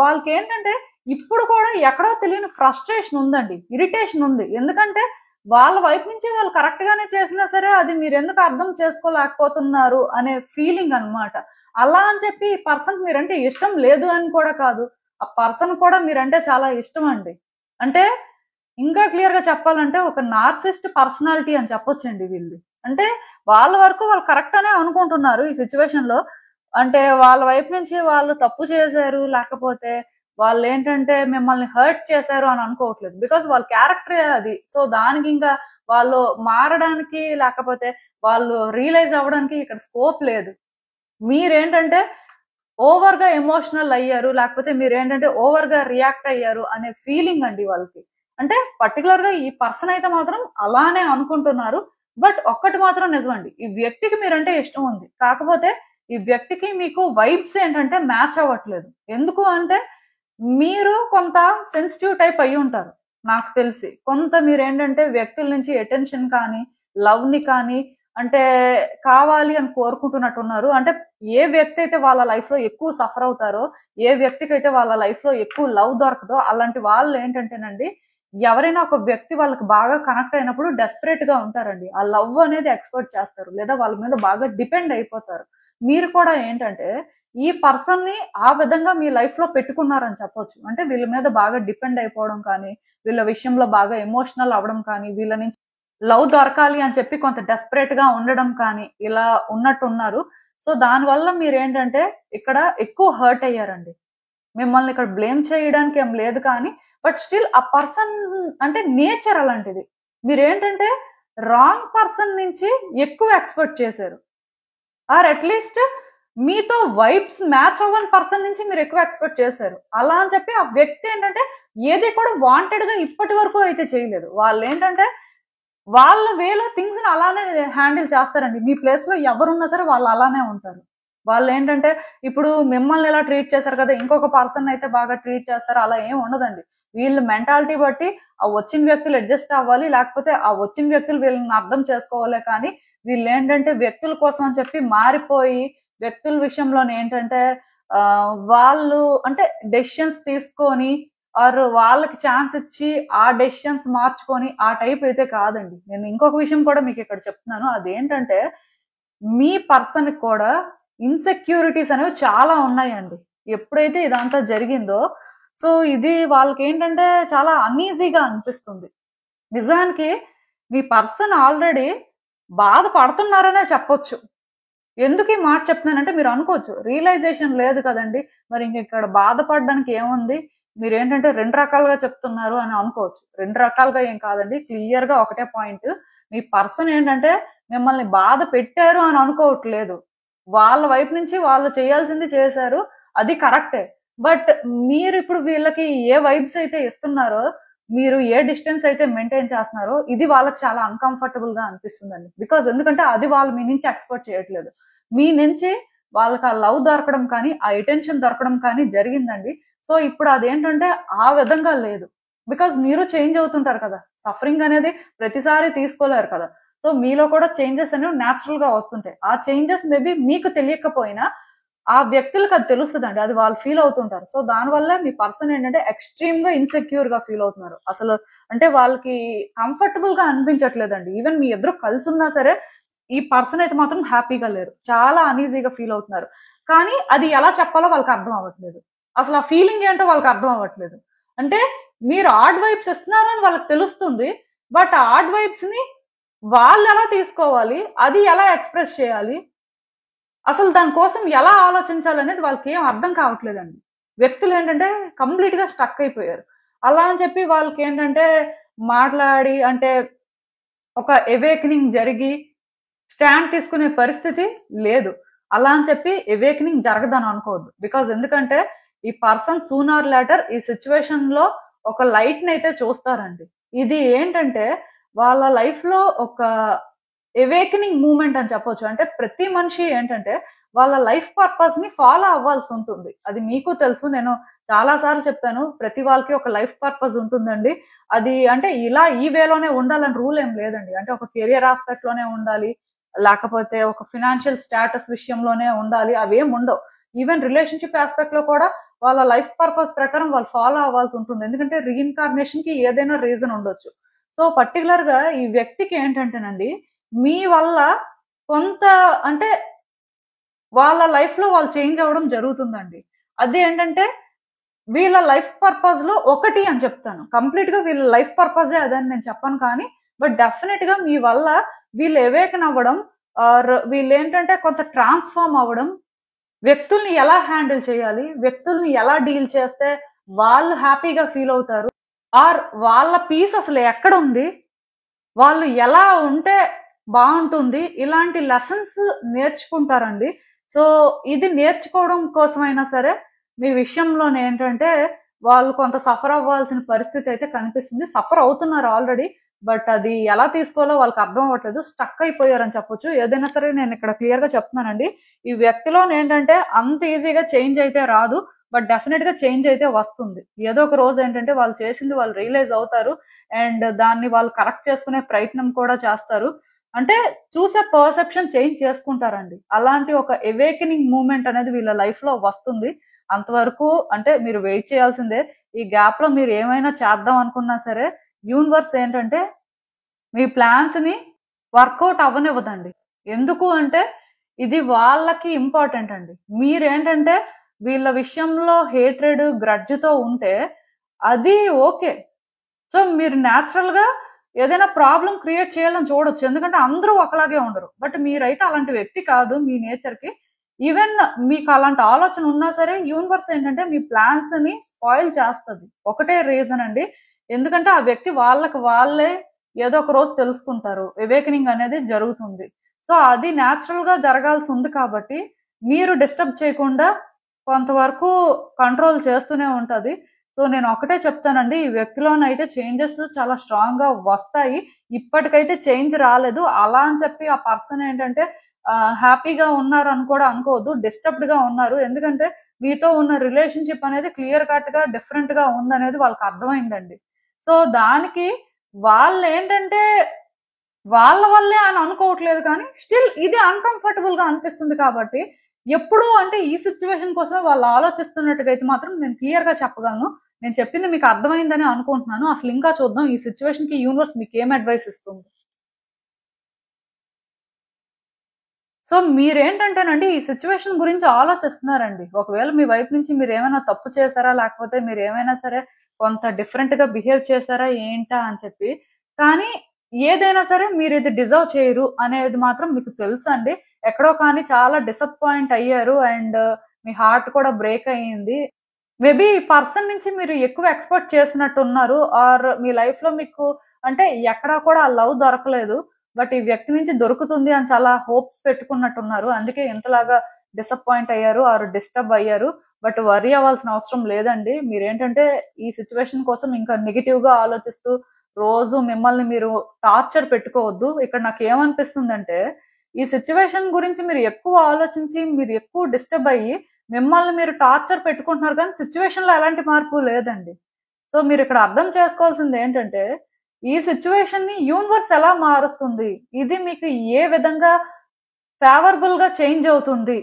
S1: వాళ్ళకి ఏంటంటే ఇప్పుడు కూడా ఎక్కడో తెలియని ఫ్రస్ట్రేషన్ ఉందండి, ఇరిటేషన్ ఉంది. ఎందుకంటే వాళ్ళ వైపు నుంచి వాళ్ళు కరెక్ట్ గానే చేసినా సరే అది మీరు ఎందుకు అర్థం చేసుకోలేకపోతున్నారు అనే ఫీలింగ్ అన్నమాట. అలా అని చెప్పి ఈ పర్సన్ మీరంటే ఇష్టం లేదు అని కూడా కాదు. ఆ పర్సన్ కూడా మీరంటే చాలా ఇష్టం అండి. అంటే ఇంకా క్లియర్ గా చెప్పాలంటే ఒక నార్సిస్ట్ పర్సనాలిటీ అని చెప్పొచ్చండి వీళ్ళు. అంటే వాళ్ళ వరకు వాళ్ళు కరెక్ట్ అనే అనుకుంటున్నారు ఈ సిచ్యువేషన్ లో. అంటే వాళ్ళ వైపు నుంచి వాళ్ళు తప్పు చేశారు, లేకపోతే వాళ్ళు ఏంటంటే మిమ్మల్ని హర్ట్ చేశారు అని అనుకోవట్లేదు. బికాస్ వాళ్ళ క్యారెక్టరే అది. సో దానికి ఇంకా వాళ్ళు మారడానికి లేకపోతే వాళ్ళు రియలైజ్ అవ్వడానికి ఇక్కడ స్కోప్ లేదు. మీరేంటంటే ఓవర్ గా ఎమోషనల్ అయ్యారు, లేకపోతే మీరేంటంటే ఓవర్ గా రియాక్ట్ అయ్యారు అనే ఫీలింగ్ అండి వాళ్ళకి. అంటే పర్టికులర్ గా ఈ పర్సన్ అయితే మాత్రం అలానే అనుకుంటున్నారు. బట్ ఒక్కటి మాత్రం నిజమండి, ఈ వ్యక్తికి మీరంటే ఇష్టం ఉంది. కాకపోతే ఈ వ్యక్తికి మీకు వైబ్స్ ఏంటంటే మ్యాచ్ అవ్వట్లేదు. ఎందుకు అంటే మీరు కొంత సెన్సిటివ్ టైప్ అయ్యి ఉంటారు నాకు తెలిసి. కొంత మీరేంటంటే వ్యక్తుల నుంచి అటెన్షన్ కానీ, లవ్ ని కానీ అంటే కావాలి అని కోరుకుంటున్నట్టున్నారు. అంటే ఏ వ్యక్తి అయితే వాళ్ళ లైఫ్ లో ఎక్కువ సఫర్ అవుతారో, ఏ వ్యక్తికి అయితే వాళ్ళ లైఫ్ లో ఎక్కువ లవ్ దొరకదో అలాంటి వాళ్ళు ఏంటంటేనండి ఎవరైనా ఒక వ్యక్తి వాళ్ళకి బాగా కనెక్ట్ అయినప్పుడు డెస్పరేట్ గా ఉంటారండి. ఆ లవ్ అనేది ఎక్స్‌పెక్ట్ చేస్తారు. లేదా వాళ్ళ మీద బాగా డిపెండ్ అయిపోతారు. మీరు కూడా ఏంటంటే ఈ పర్సన్ ని ఆ విధంగా మీ లైఫ్ లో పెట్టుకున్నారని చెప్పొచ్చు. అంటే వీళ్ళ మీద బాగా డిపెండ్ అయిపోవడం కానీ, వీళ్ళ విషయంలో బాగా ఎమోషనల్ అవ్వడం కానీ, వీళ్ళ నుంచి లవ్ దొరకాలి అని చెప్పి కొంత డెస్పరేట్ గా ఉండడం కానీ ఇలా ఉన్నట్టున్నారు. సో దానివల్ల మీరేంటంటే ఇక్కడ ఎక్కువ హర్ట్ అయ్యారండి. మిమ్మల్ని ఇక్కడ బ్లేమ్ చేయడానికి ఏం లేదు కానీ బట్ స్టిల్ ఆ పర్సన్ అంటే నేచర్ అలాంటిది. మీరేంటంటే రాంగ్ పర్సన్ నుంచి ఎక్కువ ఎక్స్‌పెక్ట్ చేశారు. ఆర్ అట్‌లీస్ట్ మీతో వైబ్స్ మ్యాచ్ అవ్వని పర్సన్ నుంచి మీరు ఎక్కువ ఎక్స్‌పెక్ట్ చేశారు. అలా అని చెప్పి ఆ వ్యక్తి ఏంటంటే ఏది కూడా వాంటెడ్‌గా ఇప్పటి వరకు అయితే చేయలేదు. వాళ్ళేంటంటే వాళ్ళ వేలో థింగ్స్‌ని అలానే హ్యాండిల్ చేస్తారండి. మీ ప్లేస్‌లో ఎవరున్నా సరే వాళ్ళు అలానే ఉంటారు. వాళ్ళేంటంటే ఇప్పుడు మిమ్మల్ని ఎలా ట్రీట్ చేశారు కదా! ఇంకొక పర్సన్ అయితే బాగా ట్రీట్ చేస్తారు. అలా ఏమి ఉండదండి. వీళ్ళ మెంటాలిటీ బట్టి ఆ వచ్చిన వ్యక్తులు అడ్జస్ట్ అవ్వాలి. లేకపోతే ఆ వచ్చిన వ్యక్తులు వీళ్ళని అర్థం చేసుకోవాలే కానీ వీళ్ళేంటంటే వ్యక్తుల కోసం అని చెప్పి మారిపోయి వ్యక్తుల విషయంలోనే ఏంటంటే వాళ్ళు అంటే డెసిషన్స్ తీసుకొని ఆర్ వాళ్ళకి ఛాన్స్ ఇచ్చి ఆ డెసిషన్స్ మార్చుకొని ఆ టైప్ అయితే కాదండి. నేను ఇంకొక విషయం కూడా మీకు ఇక్కడ చెప్తున్నాను. అదేంటంటే మీ పర్సన్ కూడా ఇన్‌సెక్యూరిటీస్ అనేవి చాలా ఉన్నాయండి. ఎప్పుడైతే ఇదంతా జరిగిందో సో ఇది వాళ్ళకేంటంటే చాలా అన్‌ఈజీగా అనిపిస్తుంది. నిజానికి మీ పర్సన్ ఆల్రెడీ బాధపడుతున్నారనే చెప్పొచ్చు. ఎందుకు ఈ మాట చెప్తున్నానంటే మీరు అనుకోవచ్చు రియలైజేషన్ లేదు కదండి, మరి ఇంక ఇక్కడ బాధపడడానికి ఏముంది, మీరేంటంటే రెండు రకాలుగా చెప్తున్నారు అని అనుకోవచ్చు. రెండు రకాలుగా ఏం కాదండి, క్లియర్ గా ఒకటే పాయింట్. మీ పర్సన్ ఏంటంటే మిమ్మల్ని బాధ పెట్టారు అని అనుకోవట్లేదు. వాళ్ళ వైపు నుంచి వాళ్ళు చేయాల్సింది చేశారు, అది కరెక్టే. బట్ మీరు ఇప్పుడు వీళ్ళకి ఏ వైబ్స్ అయితే ఇస్తున్నారో, మీరు ఏ డిస్టెన్స్ అయితే మెయింటైన్ చేస్తున్నారో, ఇది వాళ్ళకి చాలా అన్‌కంఫర్టబుల్ గా అనిపిస్తుందండి. బికాజ్ ఎందుకంటే అది వాళ్ళు మీ నుంచి ఎక్స్‌పెక్ట్ చేయట్లేదు. మీ నుంచి వాళ్ళకి ఆ లవ్ దొరకడం కానీ, ఆ అటెన్షన్ దొరకడం కానీ జరిగిందండి. సో ఇప్పుడు అదేంటంటే ఆ విధంగా లేదు. బికాజ్ మీరు చేంజ్ అవుతుంటారు కదా! సఫరింగ్ అనేది ప్రతిసారి తీసుకోలేరు కదా! సో మీలో కూడా చేంజెస్ అనేవి న్యాచురల్ గా వస్తుంటాయి. ఆ చేంజెస్ మేబీ మీకు తెలియకపోయినా ఆ వ్యక్తులకు అది తెలుస్తదండి. అది వాళ్ళు ఫీల్ అవుతుంటారు. సో దానివల్ల మీ పర్సన్ ఏంటంటే ఎక్స్‌ట్రీమ్ గా ఇన్‌సెక్యూర్ గా ఫీల్ అవుతున్నారు. అసలు అంటే వాళ్ళకి కంఫర్టబుల్ గా అనిపించట్లేదండి. ఈవెన్ మీ ఇద్దరు కలిసున్నా సరే ఈ పర్సన్ అయితే మాత్రం హ్యాపీగా లేరు. చాలా అన్‌ఈజీగా ఫీల్ అవుతున్నారు. కానీ అది ఎలా చెప్పాలో వాళ్ళకి అర్థం అవ్వట్లేదు. అసలు ఆ ఫీలింగ్ ఏంటో వాళ్ళకి అర్థం అవ్వట్లేదు. అంటే మీరు ఆడ్ వైబ్స్ ఇస్తున్నారు అని వాళ్ళకి తెలుస్తుంది. బట్ ఆ ఆడ్ వైబ్స్ ని వాళ్ళు ఎలా తీసుకోవాలి? అది ఎలా ఎక్స్‌ప్రెస్ చేయాలి? అసలు దాని కోసం ఎలా ఆలోచించాలనేది వాళ్ళకేం అర్థం కావట్లేదండి. వ్యక్తులేంటంటే కంప్లీట్‌గా స్టక్ అయిపోయారు. అలా అని చెప్పి వాళ్ళకేంటంటే మాట్లాడి అంటే ఒక అవేకెనింగ్ జరిగి స్టాండ్ తీసుకునే పరిస్థితి లేదు. అలా అని చెప్పి అవేకెనింగ్ జరగదని అనుకోవద్దు. బికాజ్ ఎందుకంటే ఈ పర్సన్ సూన్ ఆర్ లేటర్ ఈ సిట్యుయేషన్‌లో ఒక లైట్‌నయితే చూస్తారండి. ఇది ఏంటంటే వాళ్ళ లైఫ్‌లో ఒక అవేకెనింగ్ మూవ్‌మెంట్ అని చెప్పొచ్చు. అంటే ప్రతి మనిషి ఏంటంటే వాళ్ళ లైఫ్ పర్పస్‌ని ఫాలో అవ్వాల్సుంటుంది. అది మీకు తెలుసు. నేను చాలా సార్లు చెప్పాను. ప్రతి వాళ్ళకి ఒక లైఫ్ పర్పస్ ఉంటుందండి. అది అంటే ఇలా ఈ వేలోనే ఉండాలని రూల్ ఏం లేదండి. అంటే ఒక కెరియర్ ఆస్పెక్ట్ లోనే ఉండాలి. లేకపోతే ఒక ఫినాన్షియల్ స్టేటస్ విషయంలోనే ఉండాలి. అవేం ఉండవు. ఈవెన్ రిలేషన్‌షిప్ ఆస్పెక్ట్ లో కూడా వాళ్ళ లైఫ్ పర్పస్ ప్రకారం వాళ్ళు ఫాలో అవ్వాల్సి ఉంటుంది. ఎందుకంటే రీఇన్కార్నేషన్ కి ఏదైనా రీజన్ ఉండొచ్చు. సో పర్టిక్యులర్ గా ఈ వ్యక్తికి ఏంటంటేనండి మీ వల్ల కొంత అంటే వాళ్ళ లైఫ్ లో వాళ్ళు చేంజ్ అవ్వడం జరుగుతుందండి. అది ఏంటంటే వీళ్ళ లైఫ్ పర్పస్ లో ఒకటి అని చెప్తాను. కంప్లీట్ గా వీళ్ళ లైఫ్ పర్పసే అదని నేను చెప్పను కానీ బట్ డెఫినెట్ గా మీ వల్ల వీళ్ళు అవేకన్ అవ్వడం ఆర్ వీళ్ళు ఏంటంటే కొంత ట్రాన్స్ఫార్మ్ అవ్వడం, వ్యక్తుల్ని ఎలా హ్యాండిల్ చేయాలి, వ్యక్తుల్ని ఎలా డీల్ చేస్తే వాళ్ళు హ్యాపీగా ఫీల్ అవుతారు, ఆర్ వాళ్ళ పీస్ అసలు ఎక్కడ ఉంది, వాళ్ళు ఎలా ఉంటే బాగుంటుంది, ఇలాంటి లెసన్స్ నేర్చుకుంటారండి. సో ఇది నేర్చుకోవడం కోసమైనా సరే మీ విషయంలోనే ఏంటంటే వాళ్ళు కొంత సఫర్ అవ్వాల్సిన పరిస్థితి అయితే కనిపిస్తుంది. సఫర్ అవుతున్నారు ఆల్రెడీ. బట్ అది ఎలా తీసుకోవాలో వాళ్ళకి అర్థం అవ్వట్లేదు. స్టక్ అయిపోయారని చెప్పొచ్చు. ఏదైనా సరే నేను ఇక్కడ క్లియర్ గా చెప్తున్నానండి. ఈ వ్యక్తిలో ఏంటంటే అంత ఈజీగా చేంజ్ అయితే రాదు. బట్ డెఫినెట్ గా చేంజ్ అయితే వస్తుంది. ఏదో ఒక రోజు ఏంటంటే వాళ్ళు చేసింది వాళ్ళు రియలైజ్ అవుతారు. అండ్ దాన్ని వాళ్ళు కరెక్ట్ చేసుకునే ప్రయత్నం కూడా చేస్తారు. అంటే చూసే పర్సెప్షన్ చేంజ్ చేసుకుంటారండి. అలాంటి ఒక అవేకెనింగ్ మూవ్‌మెంట్ అనేది వీళ్ళ లైఫ్ లో వస్తుంది. అంతవరకు అంటే మీరు వెయిట్ చేయాల్సిందే. ఈ గ్యాప్ లో మీరు ఏమైనా చేద్దాం అనుకున్నా సరే యూనివర్స్ ఏంటంటే మీ ప్లాన్స్ ని వర్కౌట్ అవ్వనివ్వదండి. ఎందుకు అంటే ఇది వాళ్ళకి ఇంపార్టెంట్ అండి. మీరేంటంటే వీళ్ళ విషయంలో హేట్రెడ్ గ్రడ్జ్‌తో ఉంటే అది ఓకే. సో మీరు న్యాచురల్ గా ఏదైనా ప్రాబ్లం క్రియేట్ చేయాలని చూడొచ్చు. ఎందుకంటే అందరూ ఒకలాగే ఉండరు. బట్ మీరైతే అలాంటి వ్యక్తి కాదు మీ నేచర్ కి. ఈవెన్ మీకు అలాంటి ఆలోచన ఉన్నా సరే యూనివర్స్ ఏంటంటే మీ ప్లాన్స్ ని స్పాయిల్ చేస్తది. ఒకటే రీజన్ అండి. ఎందుకంటే ఆ వ్యక్తి వాళ్ళకి వాళ్ళే ఏదో ఒక రోజు తెలుసుకుంటారు. అవేకెనింగ్ అనేది జరుగుతుంది. సో అది న్యాచురల్ గా జరగాల్సి ఉంది కాబట్టి మీరు డిస్టర్బ్ చేయకుండా కొంతవరకు కంట్రోల్ చేస్తూనే ఉంటది. సో నేను ఒకటే చెప్తానండి. ఈ వ్యక్తిలోనైతే చేంజెస్ చాలా స్ట్రాంగ్ గా వస్తాయి. ఇప్పటికైతే చేంజ్ రాలేదు. అలా అని చెప్పి ఆ పర్సన్ ఏంటంటే హ్యాపీగా ఉన్నారు అని కూడా అనుకోవద్దు. డిస్టర్బ్డ్ గా ఉన్నారు. ఎందుకంటే మీతో ఉన్న రిలేషన్‌షిప్ అనేది క్లియర్ కట్ గా డిఫరెంట్ గా ఉందనేది వాళ్ళకి అర్థమైందండి. సో దానికి వాళ్ళేంటంటే వాళ్ళ వల్లే అని అనుకోవట్లేదు కానీ స్టిల్ ఇది అన్‌కంఫర్టబుల్ గా అనిపిస్తుంది కాబట్టి ఎప్పుడు అంటే ఈ సిట్యుయేషన్ కోసమే వాళ్ళు ఆలోచిస్తున్నట్టుగా అయితే మాత్రం నేను క్లియర్ గా చెప్పగలను. నేను చెప్పింది మీకు అర్థమైందని అనుకుంటున్నాను. అసలు ఇంకా చూద్దాం ఈ సిట్యుయేషన్ కి యూనివర్స్ మీకు ఏం అడ్వైస్ ఇస్తుంది. సో మీరేంటంటేనండి ఈ సిట్యుయేషన్ గురించి ఆలోచిస్తున్నారండి. ఒకవేళ మీ వైపు నుంచి మీరేమైనా తప్పు చేశారా? లేకపోతే మీరేమైనా సరే కొంత డిఫరెంట్‌గా బిహేవ్ చేశారా ఏంటా అని చెప్పి. కానీ ఏదైనా సరే మీరిది డిజర్వ్ చేయరు అనేది మాత్రం మీకు తెలుసండి. ఎక్కడో కానీ చాలా డిసప్పాయింట్ అయ్యారు. అండ్ మీ హార్ట్ కూడా బ్రేక్ అయ్యింది. మేబీ ఈ పర్సన్ నుంచి మీరు ఎక్కువ ఎక్స్‌పెక్ట్ చేసినట్టున్నారు. ఆర్ మీ లైఫ్‌లో మీకు అంటే ఎక్కడా కూడా ఆ లవ్ దొరకలేదు. బట్ ఈ వ్యక్తి నుంచి దొరుకుతుంది అని చాలా హోప్స్ పెట్టుకున్నట్టున్నారు. అందుకే ఇంతలాగా డిసప్పాయింట్ అయ్యారు ఆర్ డిస్టర్బ్ అయ్యారు. బట్ వరీ అవ్వాల్సిన అవసరం లేదండి. మీరేంటంటే ఈ సిచ్యువేషన్ కోసం ఇంకా నెగిటివ్ గా ఆలోచిస్తూ రోజు మిమ్మల్ని మీరు టార్చర్ పెట్టుకోవద్దు. ఇక్కడ నాకు ఏమనిపిస్తుందంటే ఈ సిచ్యువేషన్ గురించి మీరు ఎక్కువ ఆలోచించి మీరు ఎక్కువ డిస్టర్బ్ అయ్యి మిమ్మల్ని మీరు టార్చర్ పెట్టుకుంటున్నారు, కానీ సిచ్యువేషన్ లో ఎలాంటి మార్పు లేదండి. సో మీరు ఇక్కడ అర్థం చేసుకోవాల్సింది ఏంటంటే ఈ సిచ్యువేషన్ ని యూనివర్స్ ఎలా మారుస్తుంది, ఇది మీకు ఏ విధంగా ఫేవరబుల్ గా చేంజ్ అవుతుంది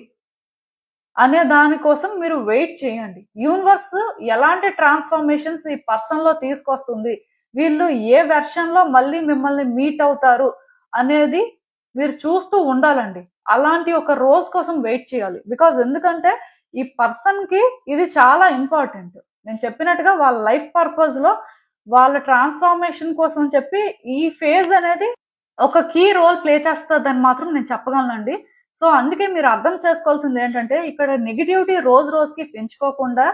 S1: అనే దానికోసం మీరు వెయిట్ చేయండి. యూనివర్స్ ఎలాంటి ట్రాన్స్ఫర్మేషన్స్ ఈ పర్సన్ లో తీసుకొస్తుంది, వీళ్ళు ఏ వెర్షన్ లో మళ్ళీ మిమ్మల్ని మీట్ అవుతారు అనేది మీరు చూస్తూ ఉండాలండి. అలాంటి ఒక రోజు కోసం వెయిట్ చేయాలి. బికాజ్ ఎందుకంటే ఈ పర్సన్ కి ఇది చాలా ఇంపార్టెంట్. నేను చెప్పినట్టుగా వాళ్ళ లైఫ్ పర్పస్ లో వాళ్ళ ట్రాన్స్ఫర్మేషన్ కోసం చెప్పి ఈ ఫేజ్ అనేది ఒక కీ రోల్ ప్లే చేస్తుందని మాత్రం నేను చెప్పగలనండి. సో అందుకే మీరు అర్థం చేసుకోవాల్సింది ఏంటంటే ఇక్కడ నెగిటివిటీ రోజు రోజుకి పెంచుకోకుండా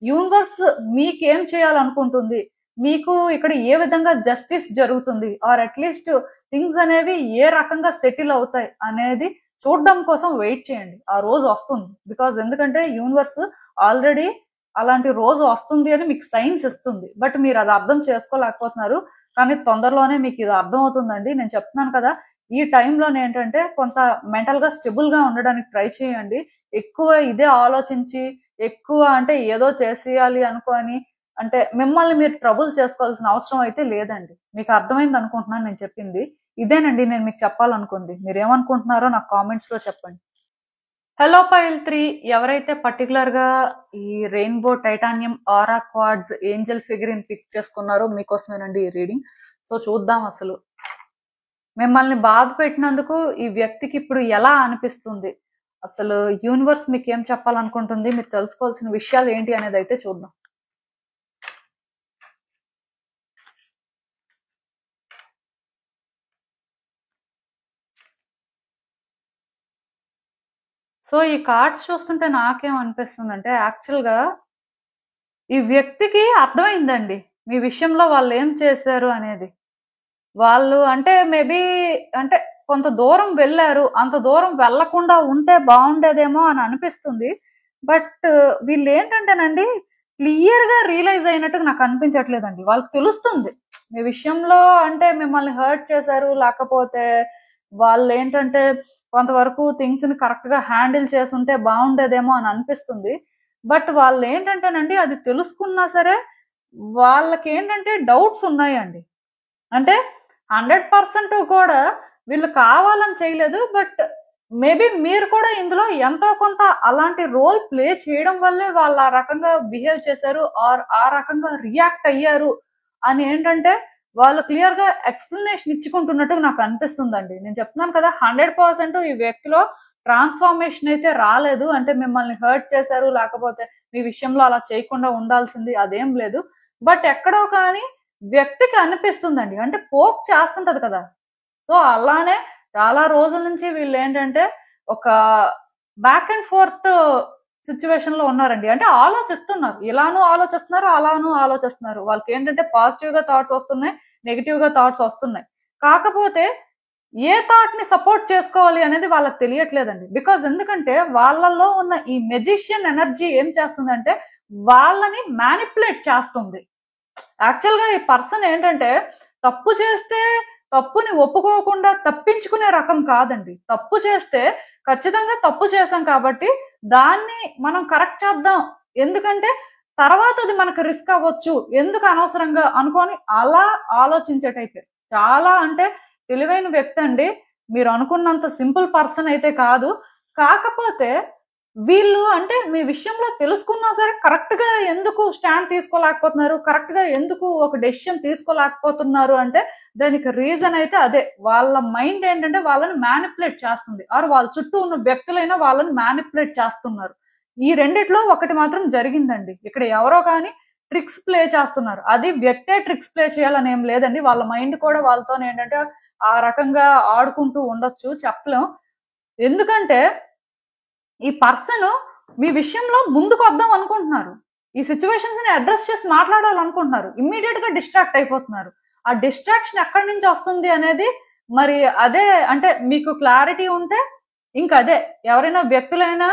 S1: యూనివర్స్ మీకేం చేయాలనుకుంటుంది, మీకు ఇక్కడ ఏ విధంగా జస్టిస్ జరుగుతుంది, ఆర్ అట్లీస్ట్ థింగ్స్ అనేవి ఏ రకంగా సెటిల్ అవుతాయి అనేది చూడడం కోసం వెయిట్ చేయండి. ఆ రోజు వస్తుంది. బికాజ్ ఎందుకంటే యూనివర్స్ ఆల్రెడీ అలాంటి రోజు వస్తుంది అని మీకు సైన్స్ ఇస్తుంది. బట్ మీరు అది అర్థం చేసుకోలేకపోతున్నారు. కానీ తొందరలోనే మీకు ఇది అర్థం అవుతుందండి. నేను చెప్తున్నాను కదా, ఈ టైంలో ఏంటంటే కొంత మెంటల్ గా స్టెబుల్ గా ఉండడానికి ట్రై చేయండి. ఎక్కువ ఇదే ఆలోచించి ఎక్కువ అంటే ఏదో చేసేయాలి అనుకోని అంటే మిమ్మల్ని మీరు ట్రబుల్ చేసుకోవాల్సిన అవసరం అయితే లేదండి. మీకు అర్థమైంది అనుకుంటున్నాను నేను చెప్పింది. ఇదేనండి నేను మీకు చెప్పాలనుకుంది. మీరు ఏమనుకుంటున్నారో నాకు కామెంట్స్ లో చెప్పండి. హలో పైల్ 3 ఎవరైతే పర్టికులర్ గా ఈ రెయిన్బో టైటానియం ఆరా క్వార్డ్స్ ఏంజల్ ఫిగరిన్ పిక్ చేసుకున్నారో మీకోసమేనండి ఈ రీడింగ్. సో చూద్దాం అసలు మిమ్మల్ని బాధ పెట్టినందుకు ఈ వ్యక్తికి ఇప్పుడు ఎలా అనిపిస్తుంది, అసలు యూనివర్స్ మీకు ఏం చెప్పాలనుకుంటుంది, మీరు తెలుసుకోవాల్సిన విషయాలు ఏంటి అనేది అయితే చూద్దాం. సో ఈ కార్డ్స్ చూస్తుంటే నాకేం అనిపిస్తుంది అంటే యాక్చువల్ గా ఈ వ్యక్తికి అర్థమైందండి మీ విషయంలో వాళ్ళు ఏం చేశారు అనేది. వాళ్ళు అంటే మేబీ అంటే కొంత దూరం వెళ్ళారు, అంత దూరం వెళ్లకుండా ఉంటే బాగుండేదేమో అని అనిపిస్తుంది. బట్ వీళ్ళు ఏంటంటేనండి క్లియర్ గా రియలైజ్ అయినట్టు నాకు అనిపించట్లేదండి. వాళ్ళకి తెలుస్తుంది మీ విషయంలో అంటే మిమ్మల్ని హర్ట్ చేశారు, లేకపోతే వాళ్ళు ఏంటంటే కొంతవరకు థింగ్స్ ని కరెక్ట్ గా హ్యాండిల్ చేసుంటే బాగుండేదేమో అని అనిపిస్తుంది. బట్ వాళ్ళు ఏంటంటేనండి అది తెలుసుకున్నా సరే వాళ్ళకి ఏంటంటే డౌట్స్ ఉన్నాయండి. అంటే 100% కూడా వీళ్ళు కావాలని చేయలేదు. బట్ మేబీ మీరు కూడా ఇందులో ఎంతో కొంత అలాంటి రోల్ ప్లే చేయడం వల్లే వాళ్ళు ఆ రకంగా బిహేవ్ చేశారు ఆర్ ఆ రకంగా రియాక్ట్ అయ్యారు అని ఏంటంటే వాళ్ళు క్లియర్ గా ఎక్స్ప్లెనేషన్ ఇచ్చుకుంటున్నట్టు నాకు అనిపిస్తుందండి. నేను చెప్తున్నాను కదా 100% ఈ వ్యక్తిలో ట్రాన్స్ఫర్మేషన్ అయితే రాలేదు. అంటే మిమ్మల్ని హర్ట్ చేశారు, లేకపోతే మీ విషయంలో అలా చేయకుండా ఉండాల్సింది అదేం లేదు. బట్ ఎక్కడో కానీ వ్యక్తికి అనిపిస్తుందండి, అంటే పోక్ చేస్తుంటది కదా. సో అలానే చాలా రోజుల నుంచి వీళ్ళు ఏంటంటే ఒక బ్యాక్ అండ్ ఫోర్త్ సిచ్యువేషన్ లో ఉన్నారండి. అంటే ఆలోచిస్తున్నారు, ఇలానూ ఆలోచిస్తున్నారు అలానూ ఆలోచిస్తున్నారు. వాళ్ళకి ఏంటంటే పాజిటివ్ గా థాట్స్ వస్తున్నాయి, నెగిటివ్ గా థాట్స్ వస్తున్నాయి. కాకపోతే ఏ థాట్ ని సపోర్ట్ చేసుకోవాలి అనేది వాళ్ళకి తెలియట్లేదండి. బికాజ్ ఎందుకంటే వాళ్ళలో ఉన్న ఈ మెజిషియన్ ఎనర్జీ ఏం చేస్తుందంటే వాళ్ళని మ్యానిపులేట్ చేస్తుంది. యాక్చువల్ గా ఈ పర్సన్ ఏంటంటే తప్పు చేస్తే తప్పుని ఒప్పుకోకుండా తప్పించుకునే రకం కాదండి. తప్పు చేస్తే ఖచ్చితంగా తప్పు చేసాం కాబట్టి దాన్ని మనం కరెక్ట్ చేద్దాం, ఎందుకంటే తర్వాత అది మనకు రిస్క్ అవ్వచ్చు, ఎందుకు అనవసరంగా అనుకొని అలా ఆలోచించే టైప్. చాలా అంటే తెలివైన వ్యక్తి అండి. మీరు అనుకున్నంత సింపుల్ పర్సన్ అయితే కాదు. కాకపోతే వీళ్ళు అంటే మీ విషయంలో తెలుసుకున్నా సరే కరెక్ట్ గా ఎందుకు స్టాండ్ తీసుకోలేకపోతున్నారు, కరెక్ట్ గా ఎందుకు ఒక డెసిషన్ తీసుకోలేకపోతున్నారు అంటే దానికి రీజన్ అయితే అదే. వాళ్ళ మైండ్ ఏంటంటే వాళ్ళని మ్యానిపులేట్ చేస్తుంది, ఆర్ వాళ్ళ చుట్టూ ఉన్న వ్యక్తులైనా వాళ్ళని మ్యానిపులేట్ చేస్తున్నారు. ఈ రెండిట్లో ఒకటి మాత్రం జరిగిందండి. ఇక్కడ ఎవరో కానీ ట్రిక్స్ ప్లే చేస్తున్నారు. అది వ్యక్తే ట్రిక్స్ ప్లే చేయాలని ఏం లేదండి. వాళ్ళ మైండ్ కూడా వాళ్ళతో ఏంటంటే ఆ రకంగా ఆడుకుంటూ ఉండొచ్చు, చెప్పలేం. ఎందుకంటే ఈ పర్సన్ మీ విషయంలో ముందుకు వద్దాం అనుకుంటున్నారు, ఈ సిచ్యువేషన్స్ ని అడ్రస్ చేసి మాట్లాడాలనుకుంటున్నారు, ఇమ్మీడియట్ గా డిస్ట్రాక్ట్ అయిపోతున్నారు. ఆ డిస్ట్రాక్షన్ ఎక్కడి నుంచి వస్తుంది అనేది మరి అదే అంటే మీకు క్లారిటీ ఉంటే ఇంక అదే ఎవరైనా వ్యక్తులైనా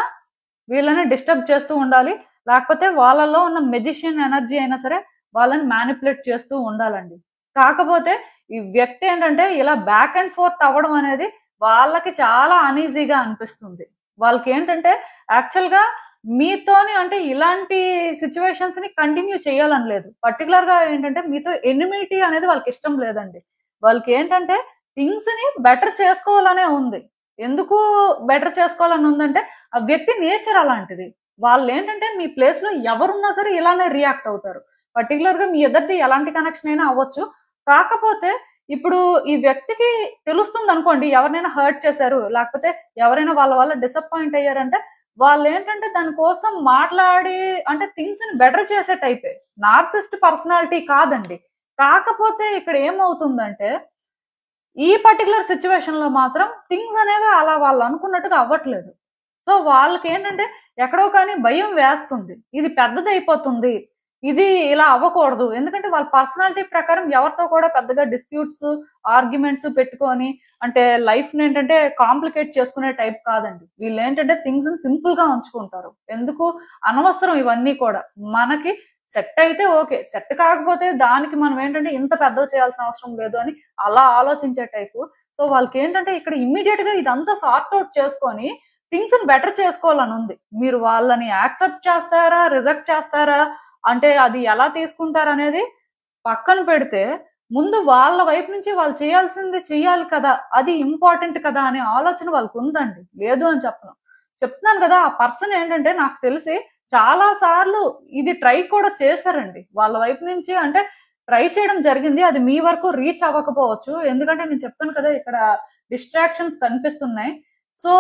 S1: వీళ్ళని డిస్టర్బ్ చేస్తూ ఉండాలి, లేకపోతే వాళ్ళలో ఉన్న మెజిషియన్ ఎనర్జీ అయినా సరే వాళ్ళని మ్యానిపులేట్ చేస్తూ ఉండాలండి. కాకపోతే ఈ వ్యక్తి ఏంటంటే ఇలా బ్యాక్ అండ్ ఫోర్త్ అవ్వడం అనేది వాళ్ళకి చాలా అనీజీగా అనిపిస్తుంది. వాళ్ళకి ఏంటంటే యాక్చువల్ గా మీతోని అంటే ఇలాంటి సిచ్యువేషన్స్ ని కంటిన్యూ చేయాలని లేదు. పర్టికులర్ గా ఏంటంటే మీతో ఎనిమిటీ అనేది వాళ్ళకి ఇష్టం లేదండి. వాళ్ళకి ఏంటంటే థింగ్స్ ని బెటర్ చేసుకోవాలనే ఉంది. ఎందుకు బెటర్ చేసుకోవాలని ఉందంటే ఆ వ్యక్తి నేచర్ అలాంటిది. వాళ్ళు ఏంటంటే మీ ప్లేస్ లో ఎవరున్నా సరే ఇలానే రియాక్ట్ అవుతారు. పర్టికులర్ గా మీ ఇద్దరిది ఎలాంటి కనెక్షన్ అయినా అవ్వచ్చు. కాకపోతే ఇప్పుడు ఈ వ్యక్తికి తెలుస్తుంది అనుకోండి, ఎవరినైనా హర్ట్ చేశారు, లేకపోతే ఎవరైనా వాళ్ళ వల్ల డిసప్పాయింట్ అయ్యారంటే వాళ్ళు ఏంటంటే దానికోసం మాట్లాడి అంటే థింగ్స్ ని బెటర్ చేసే టైపే. నార్సిస్ట్ పర్సనాలిటీ కాదండి. కాకపోతే ఇక్కడ ఏమవుతుందంటే ఈ పర్టికులర్ సిచ్యువేషన్ లో మాత్రం థింగ్స్ అనేవి అలా వాళ్ళు అనుకున్నట్టుగా అవ్వట్లేదు. సో వాళ్ళకి ఏంటంటే ఎక్కడో కానీ భయం వేస్తుంది, ఇది పెద్దది అయిపోతుంది, ఇది ఇలా అవ్వకూడదు. ఎందుకంటే వాళ్ళ పర్సనాలిటీ ప్రకారం ఎవరితో కూడా పెద్దగా డిస్ప్యూట్స్ ఆర్గ్యుమెంట్స్ పెట్టుకొని అంటే లైఫ్ ని ఏంటంటే కాంప్లికేట్ చేసుకునే టైప్ కాదండి. వీళ్ళు ఏంటంటే థింగ్స్ ని సింపుల్ గా ఉంచుకుంటారు. ఎందుకు అనవసరం ఇవన్నీ కూడా. మనకి సెట్ అయితే ఓకే, సెట్ కాకపోతే దానికి మనం ఏంటంటే ఇంత పెద్దగా చేయాల్సిన అవసరం లేదు అని అలా ఆలోచించే టైపు. సో వాళ్ళకి ఏంటంటే ఇక్కడ ఇమ్మీడియట్ గా ఇదంతా సార్ట్ అవుట్ చేసుకొని థింగ్స్ ని బెటర్ చేసుకోవాలని ఉంది. మీరు వాళ్ళని యాక్సెప్ట్ చేస్తారా, రిజెక్ట్ చేస్తారా అంటే అది ఎలా తీసుకుంటారు అనేది పక్కన పెడితే ముందు వాళ్ళ వైపు నుంచి వాళ్ళు చేయాల్సింది చెయ్యాలి కదా, అది ఇంపార్టెంట్ కదా అనే ఆలోచన వాళ్ళకు ఉందండి. లేదు అని చెప్పను. చెప్తున్నాను కదా, ఆ పర్సన్ ఏంటంటే నాకు తెలిసి చాలా సార్లు ఇది ట్రై కూడా చేశారండి వాళ్ళ వైపు నుంచి. అంటే ట్రై చేయడం జరిగింది, అది మీ వరకు రీచ్ అవ్వకపోవచ్చు. ఎందుకంటే నేను చెప్తాను కదా ఇక్కడ డిస్ట్రాక్షన్స్ కనిపిస్తున్నాయి. సో